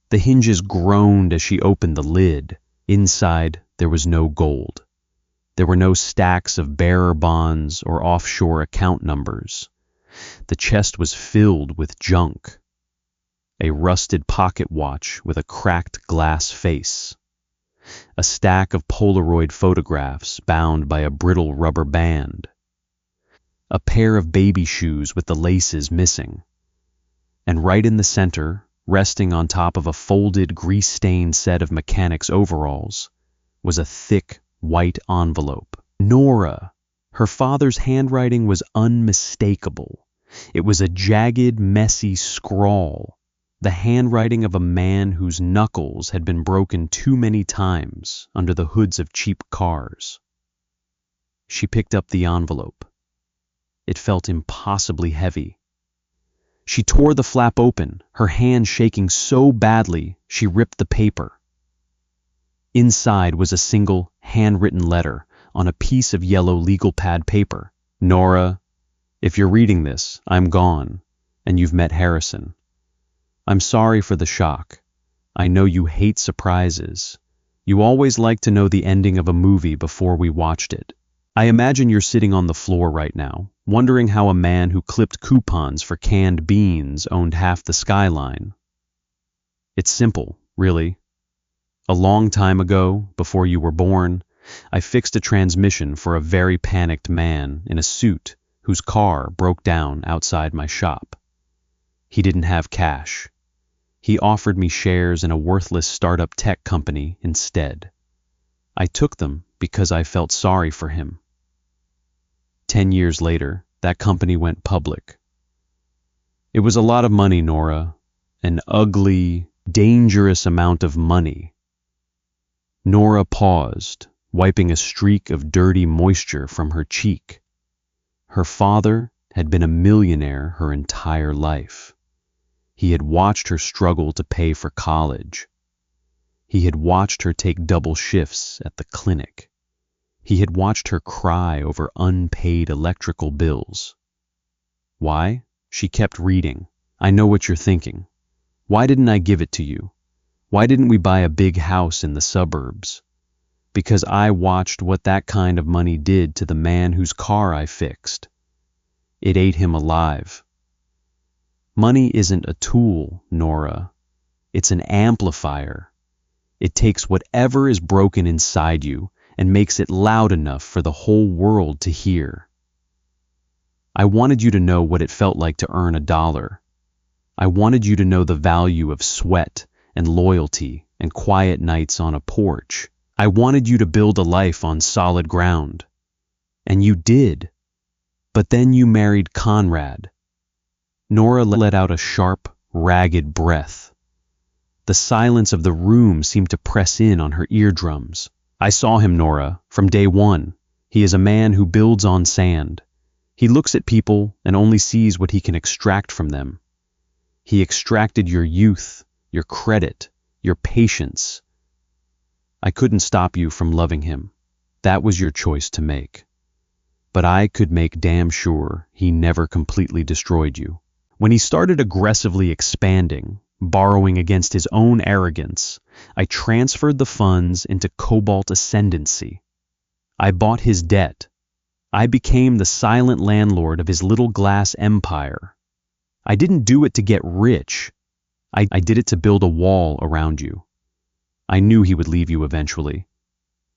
The hinges groaned as she opened the lid. Inside, there was no gold. There were no stacks of bearer bonds or offshore account numbers. The chest was filled with junk. A rusted pocket watch with a cracked glass face. A stack of Polaroid photographs bound by a brittle rubber band. A pair of baby shoes with the laces missing. And right in the center, resting on top of a folded, grease-stained set of mechanic's overalls, was a thick, white envelope. Nora! Her father's handwriting was unmistakable. It was a jagged, messy scrawl, the handwriting of a man whose knuckles had been broken too many times under the hoods of cheap cars. She picked up the envelope. It felt impossibly heavy. She tore the flap open, her hand shaking so badly she ripped the paper. Inside was a single, handwritten letter on a piece of yellow legal pad paper. Nora, if you're reading this, I'm gone, and you've met Harrison. I'm sorry for the shock. I know you hate surprises. You always like to know the ending of a movie before we watched it. I imagine you're sitting on the floor right now, wondering how a man who clipped coupons for canned beans owned half the skyline. It's simple, really. A long time ago, before you were born, I fixed a transmission for a very panicked man in a suit whose car broke down outside my shop. He didn't have cash. He offered me shares in a worthless startup tech company instead. I took them because I felt sorry for him. 10 years later, that company went public. It was a lot of money, Nora. An ugly, dangerous amount of money. Nora paused, wiping a streak of dirty moisture from her cheek. Her father had been a millionaire her entire life. He had watched her struggle to pay for college. He had watched her take double shifts at the clinic. He had watched her cry over unpaid electrical bills. Why? She kept reading. I know what you're thinking. Why didn't I give it to you? Why didn't we buy a big house in the suburbs? Because I watched what that kind of money did to the man whose car I fixed. It ate him alive. Money isn't a tool, Nora. It's an amplifier. It takes whatever is broken inside you and makes it loud enough for the whole world to hear. I wanted you to know what it felt like to earn $1. I wanted you to know the value of sweat and loyalty and quiet nights on a porch. I wanted you to build a life on solid ground. And you did. But then you married Conrad. Nora let out a sharp, ragged breath. The silence of the room seemed to press in on her eardrums. I saw him, Nora, from day one. He is a man who builds on sand. He looks at people and only sees what he can extract from them. He extracted your youth, your credit, your patience. I couldn't stop you from loving him. That was your choice to make. But I could make damn sure he never completely destroyed you. When he started aggressively expanding, borrowing against his own arrogance, I transferred the funds into Cobalt Ascendancy. I bought his debt. I became the silent landlord of his little glass empire. I didn't do it to get rich. I did it to build a wall around you. I knew he would leave you eventually.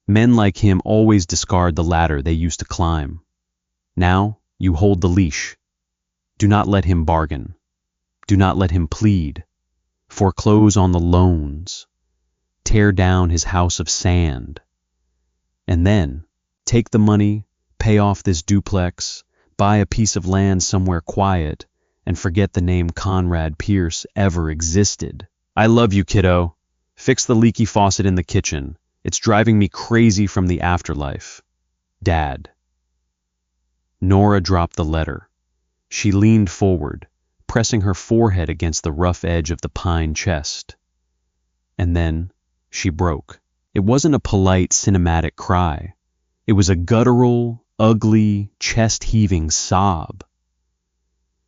Men like him always discard the ladder they used to climb. Now you hold the leash. Do not let him bargain. Do not let him plead. Foreclose on the loans. Tear down his house of sand. And then take the money, pay off this duplex, buy a piece of land somewhere quiet, and forget the name Conrad Pierce ever existed. I love you, kiddo. Fix the leaky faucet in the kitchen. It's driving me crazy from the afterlife. Dad. Nora dropped the letter. She leaned forward, pressing her forehead against the rough edge of the pine chest. And then she broke. It wasn't a polite, cinematic cry. It was a guttural, ugly, chest-heaving sob.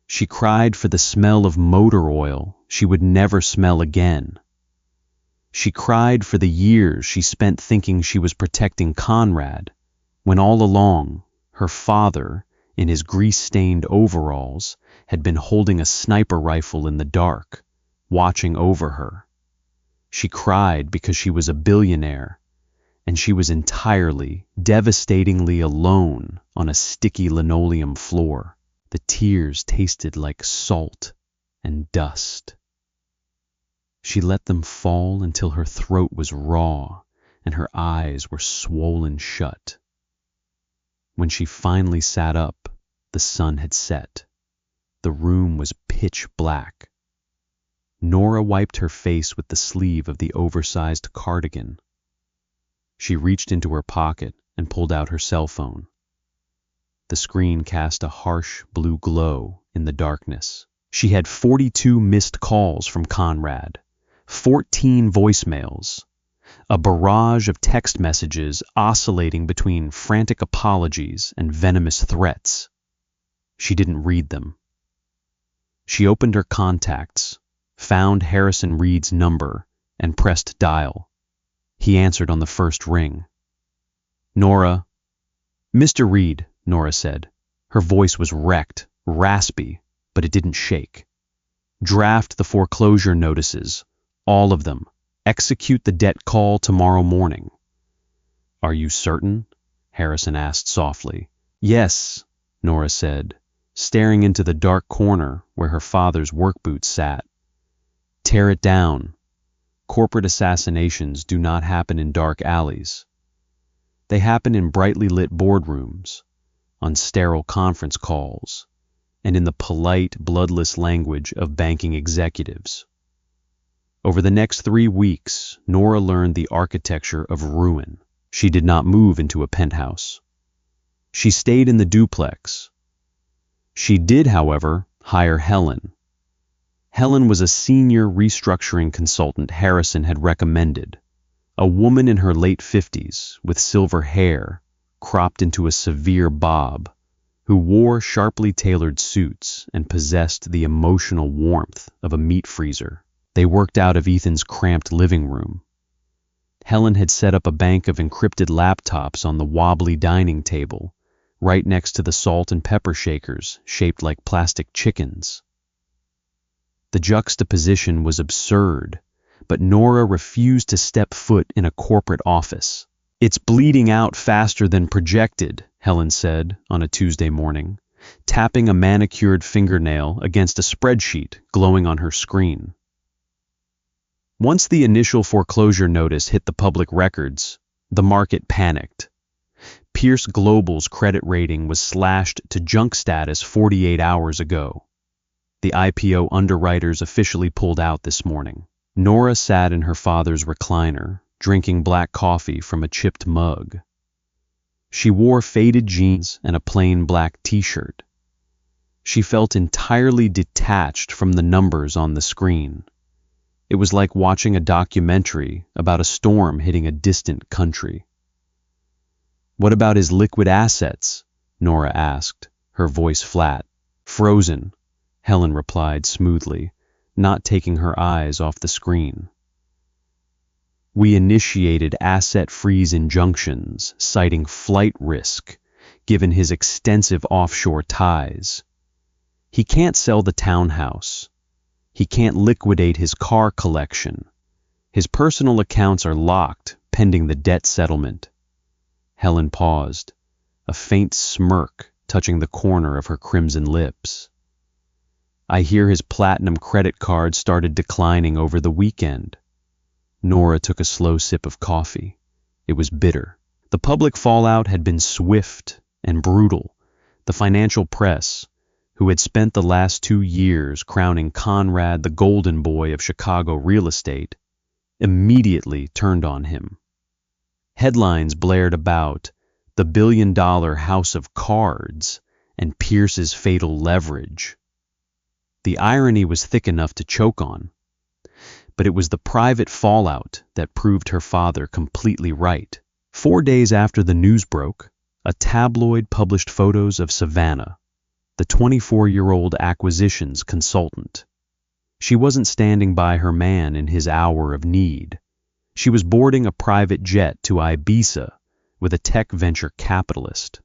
She cried for the smell of motor oil she would never smell again. She cried for the years she spent thinking she was protecting Conrad, when all along, her father, in his grease-stained overalls, had been holding a sniper rifle in the dark, watching over her. She cried because she was a billionaire, and she was entirely, devastatingly alone on a sticky linoleum floor. The tears tasted like salt and dust. She let them fall until her throat was raw and her eyes were swollen shut. When she finally sat up, the sun had set. The room was pitch black. Nora wiped her face with the sleeve of the oversized cardigan. She reached into her pocket and pulled out her cell phone. The screen cast a harsh blue glow in the darkness. She had 42 missed calls from Conrad, 14 voicemails, a barrage of text messages oscillating between frantic apologies and venomous threats. She didn't read them. She opened her contacts, found Harrison Reed's number, and pressed dial. He answered on the first ring. Nora. Mr. Reed, Nora said. Her voice was wrecked, raspy, but it didn't shake. Draft the foreclosure notices, all of them. Execute the debt call tomorrow morning. Are you certain? Harrison asked softly. Yes, Nora said, staring into the dark corner where her father's work boots sat. Tear it down. Corporate assassinations do not happen in dark alleys. They happen in brightly lit boardrooms, on sterile conference calls, and in the polite, bloodless language of banking executives. Over the next 3 weeks, Nora learned the architecture of ruin. She did not move into a penthouse. She stayed in the duplex. She did, however, hire Helen. Helen was a senior restructuring consultant Harrison had recommended, a woman in her late 50s with silver hair cropped into a severe bob, who wore sharply tailored suits and possessed the emotional warmth of a meat freezer. They worked out of Ethan's cramped living room. Helen had set up a bank of encrypted laptops on the wobbly dining table, right next to the salt and pepper shakers shaped like plastic chickens. The juxtaposition was absurd, but Nora refused to step foot in a corporate office. It's bleeding out faster than projected, Helen said on a Tuesday morning, tapping a manicured fingernail against a spreadsheet glowing on her screen. Once the initial foreclosure notice hit the public records, the market panicked. Pierce Global's credit rating was slashed to junk status 48 hours ago. The IPO underwriters officially pulled out this morning. Nora sat in her father's recliner, drinking black coffee from a chipped mug. She wore faded jeans and a plain black t-shirt. She felt entirely detached from the numbers on the screen. It was like watching a documentary about a storm hitting a distant country. "What about his liquid assets?" Nora asked, her voice flat. "Frozen," Helen replied smoothly, not taking her eyes off the screen. "We initiated asset freeze injunctions, citing flight risk, given his extensive offshore ties. He can't sell the townhouse. He can't liquidate his car collection. His personal accounts are locked, pending the debt settlement." Helen paused, a faint smirk touching the corner of her crimson lips. "I hear his platinum credit card started declining over the weekend." Nora took a slow sip of coffee. It was bitter. The public fallout had been swift and brutal. The financial press, who had spent the last 2 years crowning Conrad the golden boy of Chicago real estate, immediately turned on him. Headlines blared about the billion-dollar house of cards and Pierce's fatal leverage. The irony was thick enough to choke on, but it was the private fallout that proved her father completely right. 4 days after the news broke, a tabloid published photos of Savannah, the 24-year-old acquisitions consultant. She wasn't standing by her man in his hour of need. She was boarding a private jet to Ibiza with a tech venture capitalist.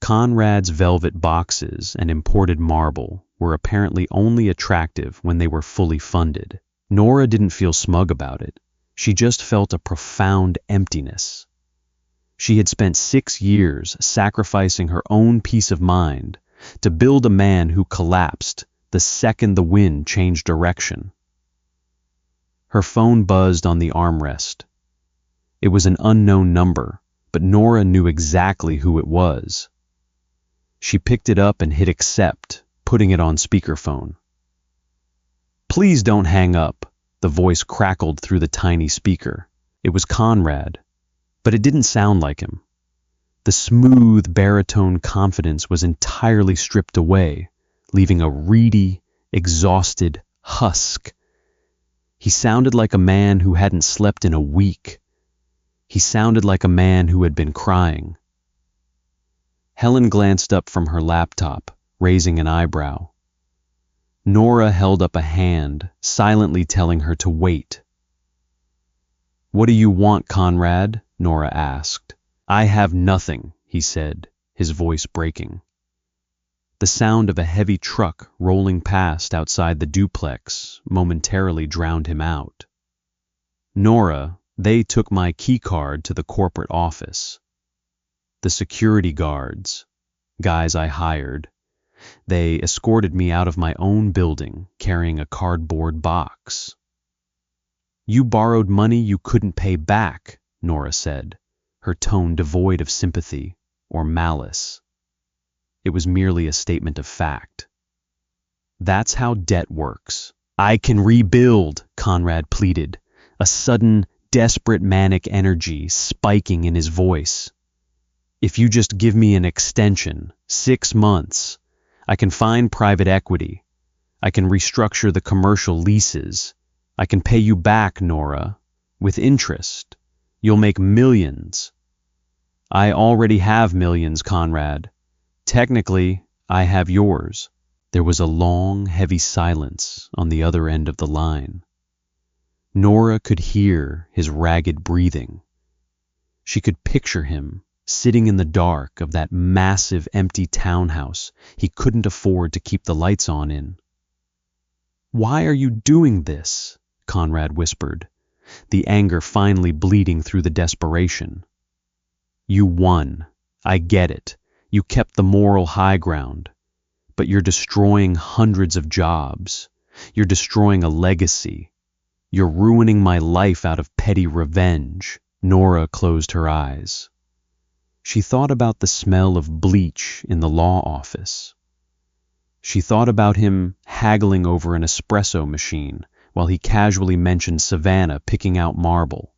Conrad's velvet boxes and imported marble were apparently only attractive when they were fully funded. Nora didn't feel smug about it. She just felt a profound emptiness. She had spent 6 years sacrificing her own peace of mind to build a man who collapsed the second the wind changed direction. Her phone buzzed on the armrest. It was an unknown number, but Nora knew exactly who it was. She picked it up and hit accept, putting it on speakerphone. "Please don't hang up," the voice crackled through the tiny speaker. It was Conrad, but it didn't sound like him. The smooth baritone confidence was entirely stripped away, leaving a reedy, exhausted husk. He sounded like a man who hadn't slept in a week. He sounded like a man who had been crying. Helen glanced up from her laptop, raising an eyebrow. Nora held up a hand, silently telling her to wait. "What do you want, Conrad?" Nora asked. "I have nothing," he said, his voice breaking. The sound of a heavy truck rolling past outside the duplex momentarily drowned him out. "Nora, they took my key card to the corporate office. The security guards, guys I hired, they escorted me out of my own building carrying a cardboard box." "You borrowed money you couldn't pay back," Nora said, her tone devoid of sympathy or malice. It was merely a statement of fact. "That's how debt works." "I can rebuild," Conrad pleaded, a sudden, desperate manic energy spiking in his voice. "If you just give me an extension, 6 months, I can find private equity. I can restructure the commercial leases. I can pay you back, Nora, with interest. You'll make millions." "I already have millions, Conrad. Technically, I have yours." There was a long, heavy silence on the other end of the line. Nora could hear his ragged breathing. She could picture him sitting in the dark of that massive empty townhouse he couldn't afford to keep the lights on in. "Why are you doing this?" Conrad whispered, the anger finally bleeding through the desperation. "You won. I get it. You kept the moral high ground. But you're destroying hundreds of jobs. You're destroying a legacy. You're ruining my life out of petty revenge." Nora closed her eyes. She thought about the smell of bleach in the law office. She thought about him haggling over an espresso machine while he casually mentioned Savannah picking out marble.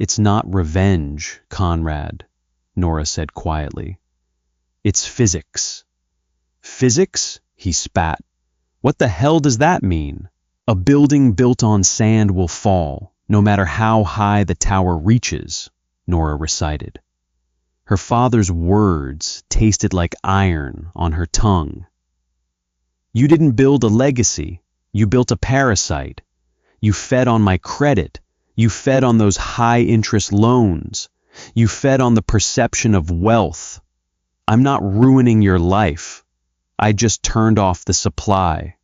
"It's not revenge, Conrad," Nora said quietly. "It's physics." "Physics?" he spat. "What the hell does that mean?" "A building built on sand will fall, no matter how high the tower reaches," Nora recited. Her father's words tasted like iron on her tongue. "You didn't build a legacy, you built a parasite. You fed on my credit, you fed on those high-interest loans, you fed on the perception of wealth. I'm not ruining your life. I just turned off the supply."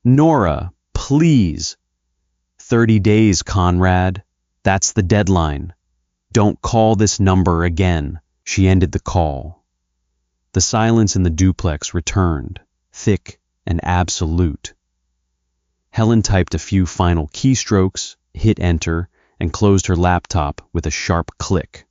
"Nora, please." 30 days, Conrad. That's the deadline. Don't call this number again." She ended the call. The silence in the duplex returned, thick and absolute. Helen typed a few final keystrokes, hit enter, and closed her laptop with a sharp click.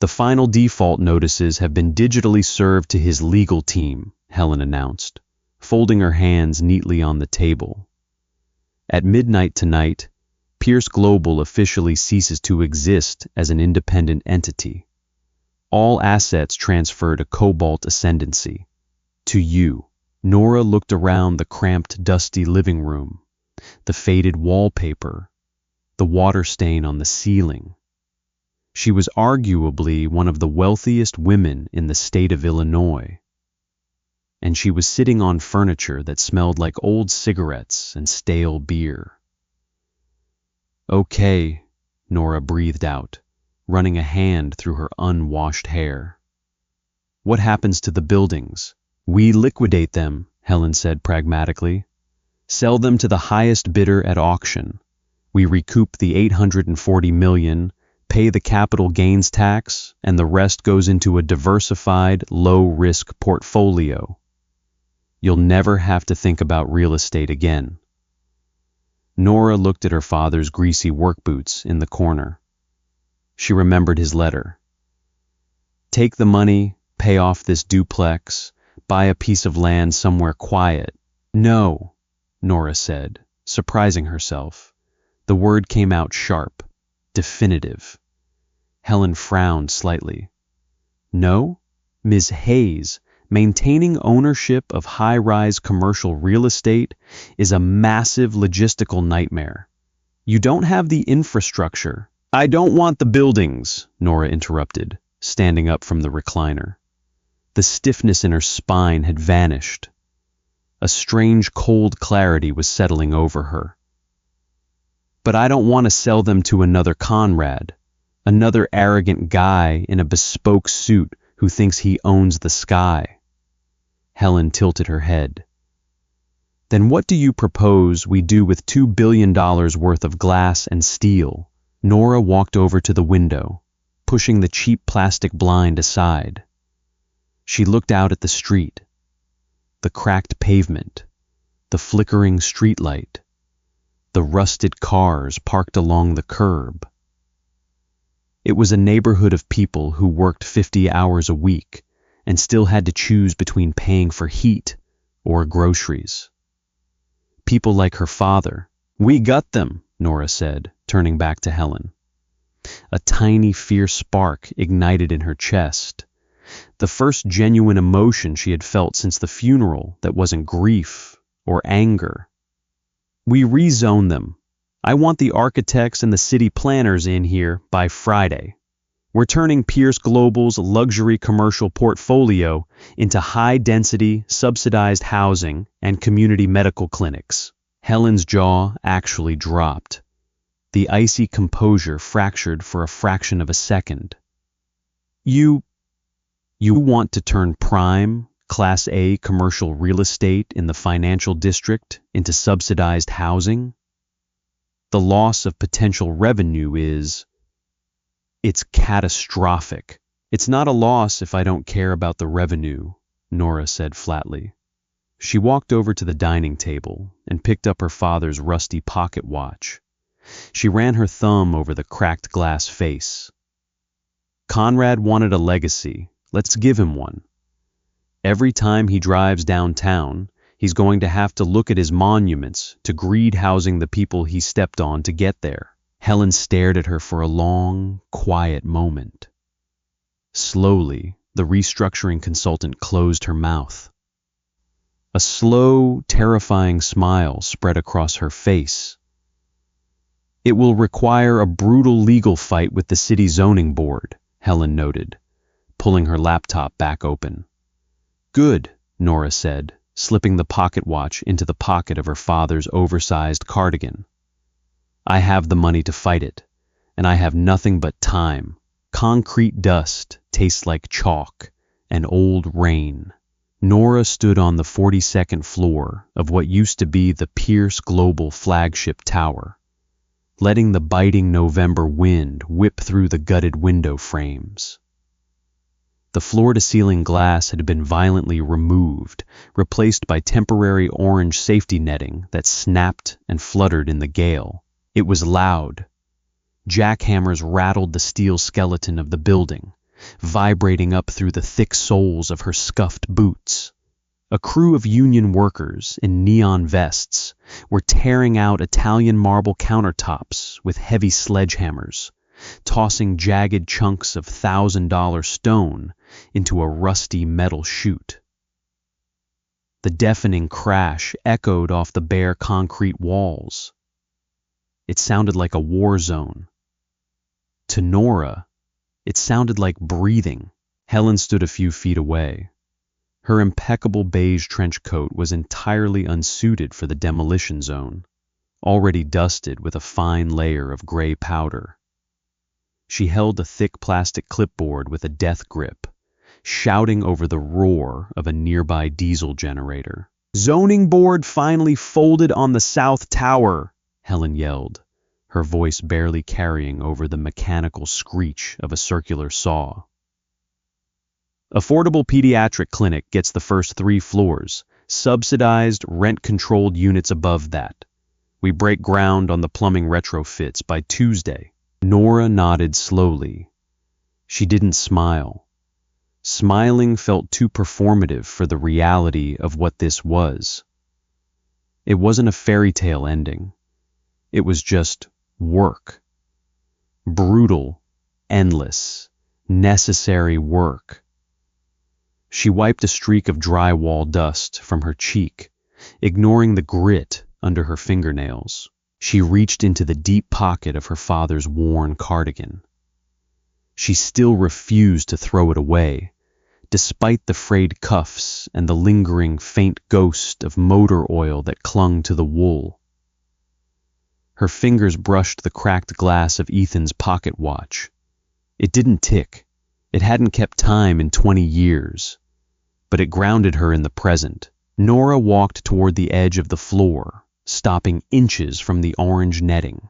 "The final default notices have been digitally served to his legal team," Helen announced, folding her hands neatly on the table. "At midnight tonight, Pierce Global officially ceases to exist as an independent entity. All assets transfer to Cobalt Ascendancy. To you." Nora looked around the cramped, dusty living room, the faded wallpaper, the water stain on the ceiling. She was arguably one of the wealthiest women in the state of Illinois. And she was sitting on furniture that smelled like old cigarettes and stale beer. "Okay," Nora breathed out, running a hand through her unwashed hair. "What happens to the buildings?" "We liquidate them," Helen said pragmatically. "Sell them to the highest bidder at auction. We recoup the $840 million, pay the capital gains tax, and the rest goes into a diversified, low-risk portfolio. You'll never have to think about real estate again." Nora looked at her father's greasy work boots in the corner. She remembered his letter. "Take the money, pay off this duplex, buy a piece of land somewhere quiet." "No," Nora said, surprising herself. The word came out sharp, definitive. Helen frowned slightly. "No, Ms. Hayes, maintaining ownership of high-rise commercial real estate is a massive logistical nightmare. You don't have the infrastructure." "I don't want the buildings," Nora interrupted, standing up from the recliner. The stiffness in her spine had vanished. A strange cold clarity was settling over her. "But I don't want to sell them to another Conrad, another arrogant guy in a bespoke suit who thinks he owns the sky." Helen tilted her head. "Then what do you propose we do with $2 billion worth of glass and steel?" Nora walked over to the window, pushing the cheap plastic blind aside. She looked out at the street, the cracked pavement, the flickering streetlight, the rusted cars parked along the curb. It was a neighborhood of people who worked 50 hours a week and still had to choose between paying for heat or groceries. People like her father. "We got them," Nora said, turning back to Helen. A tiny, fierce spark ignited in her chest. The first genuine emotion she had felt since the funeral that wasn't grief or anger. "We rezone them. I want the architects and the city planners in here by Friday. We're turning Pierce Global's luxury commercial portfolio into high-density, subsidized housing and community medical clinics." Helen's jaw actually dropped. The icy composure fractured for a fraction of a second. You want to turn prime, Class A commercial real estate in the financial district into subsidized housing? The loss of potential revenue it's catastrophic. "It's not a loss if I don't care about the revenue," Nora said flatly. She walked over to the dining table and picked up her father's rusty pocket watch. She ran her thumb over the cracked glass face. Conrad wanted a legacy. Let's give him one. Every time he drives downtown, he's going to have to look at his monuments to greed housing the people he stepped on to get there. Helen stared at her for a long, quiet moment. Slowly, the restructuring consultant closed her mouth. A slow, terrifying smile spread across her face. It will require a brutal legal fight with the city zoning board, Helen noted, pulling her laptop back open. Good, Nora said, slipping the pocket watch into the pocket of her father's oversized cardigan. I have the money to fight it, and I have nothing but time. Concrete dust tastes like chalk and old rain. Nora stood on the 42nd floor of what used to be the Pierce Global flagship tower, letting the biting November wind whip through the gutted window frames. The floor-to-ceiling glass had been violently removed, replaced by temporary orange safety netting that snapped and fluttered in the gale. It was loud. Jackhammers rattled the steel skeleton of the building, vibrating up through the thick soles of her scuffed boots. A crew of union workers in neon vests were tearing out Italian marble countertops with heavy sledgehammers, tossing jagged chunks of $1,000 stone into a rusty metal chute. The deafening crash echoed off the bare concrete walls. It sounded like a war zone. To Nora, it sounded like breathing. Helen stood a few feet away. Her impeccable beige trench coat was entirely unsuited for the demolition zone, already dusted with a fine layer of gray powder. She held a thick plastic clipboard with a death grip, shouting over the roar of a nearby diesel generator. "Zoning board finally folded on the South Tower," Helen yelled, her voice barely carrying over the mechanical screech of a circular saw. Affordable pediatric clinic gets the first 3 floors, subsidized, rent-controlled units above that. We break ground on the plumbing retrofits by Tuesday. Nora nodded slowly. She didn't smile. Smiling felt too performative for the reality of what this was. It wasn't a fairy tale ending. It was just work. Brutal, endless, necessary work. She wiped a streak of drywall dust from her cheek, ignoring the grit under her fingernails. She reached into the deep pocket of her father's worn cardigan. She still refused to throw it away, despite the frayed cuffs and the lingering faint ghost of motor oil that clung to the wool. Her fingers brushed the cracked glass of Ethan's pocket watch. It didn't tick. It hadn't kept time in 20 years, but it grounded her in the present. Nora walked toward the edge of the floor, stopping inches from the orange netting.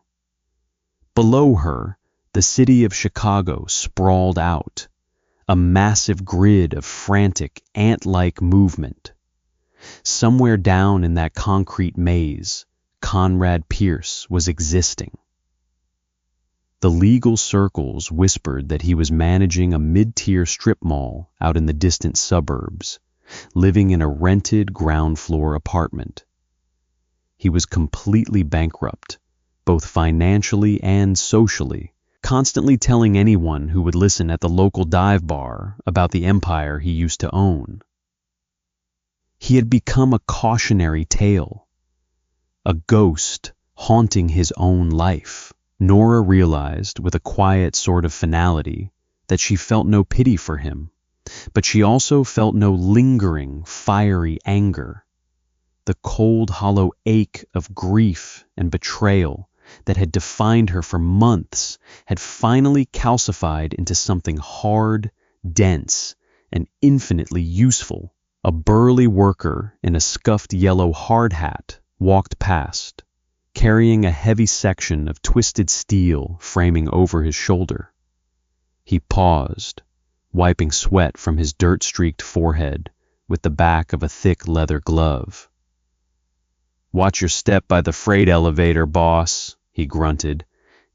Below her, the city of Chicago sprawled out, a massive grid of frantic, ant-like movement. Somewhere down in that concrete maze, Conrad Pierce was existing. The legal circles whispered that he was managing a mid-tier strip mall out in the distant suburbs, living in a rented ground-floor apartment. He was completely bankrupt, both financially and socially, constantly telling anyone who would listen at the local dive bar about the empire he used to own. He had become a cautionary tale, a ghost haunting his own life. Nora realized with a quiet sort of finality that she felt no pity for him, but she also felt no lingering, fiery anger. The cold, hollow ache of grief and betrayal that had defined her for months had finally calcified into something hard, dense, and infinitely useful. A burly worker in a scuffed yellow hard hat walked past, carrying a heavy section of twisted steel framing over his shoulder. He paused, wiping sweat from his dirt-streaked forehead with the back of a thick leather glove. "Watch your step by the freight elevator, boss," he grunted,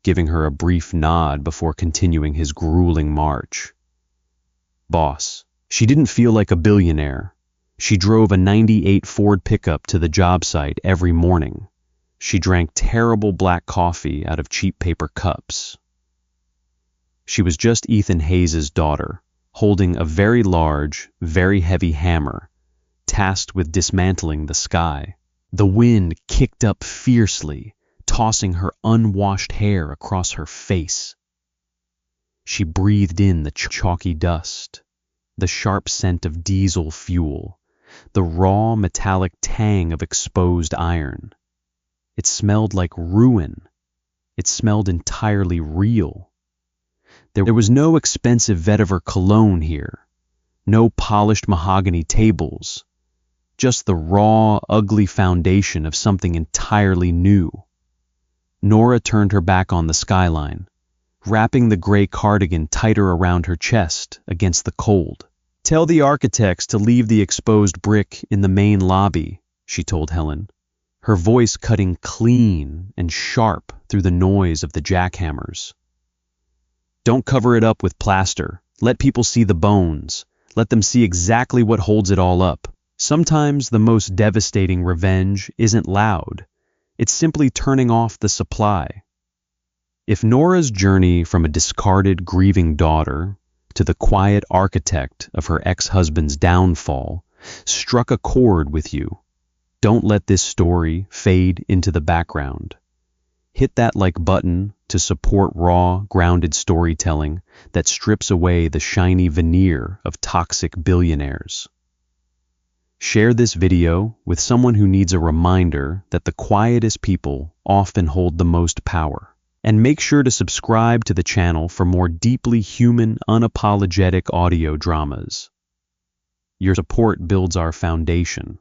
giving her a brief nod before continuing his grueling march. Boss. She didn't feel like a billionaire. She drove a '98 Ford pickup to the job site every morning. She drank terrible black coffee out of cheap paper cups. She was just Ethan Hayes' daughter, holding a very large, very heavy hammer, tasked with dismantling the sky. The wind kicked up fiercely, tossing her unwashed hair across her face. She breathed in the chalky dust, the sharp scent of diesel fuel, the raw metallic tang of exposed iron. It smelled like ruin. It smelled entirely real. There was no expensive vetiver cologne here, no polished mahogany tables, just the raw, ugly foundation of something entirely new. Nora turned her back on the skyline, wrapping the gray cardigan tighter around her chest against the cold. "Tell the architects to leave the exposed brick in the main lobby," she told Helen, her voice cutting clean and sharp through the noise of the jackhammers. "Don't cover it up with plaster. Let people see the bones. Let them see exactly what holds it all up. Sometimes the most devastating revenge isn't loud. It's simply turning off the supply." If Nora's journey from a discarded, grieving daughter to the quiet architect of her ex-husband's downfall struck a chord with you, don't let this story fade into the background. Hit that like button to support raw, grounded storytelling that strips away the shiny veneer of toxic billionaires. Share this video with someone who needs a reminder that the quietest people often hold the most power. And make sure to subscribe to the channel for more deeply human, unapologetic audio dramas. Your support builds our foundation.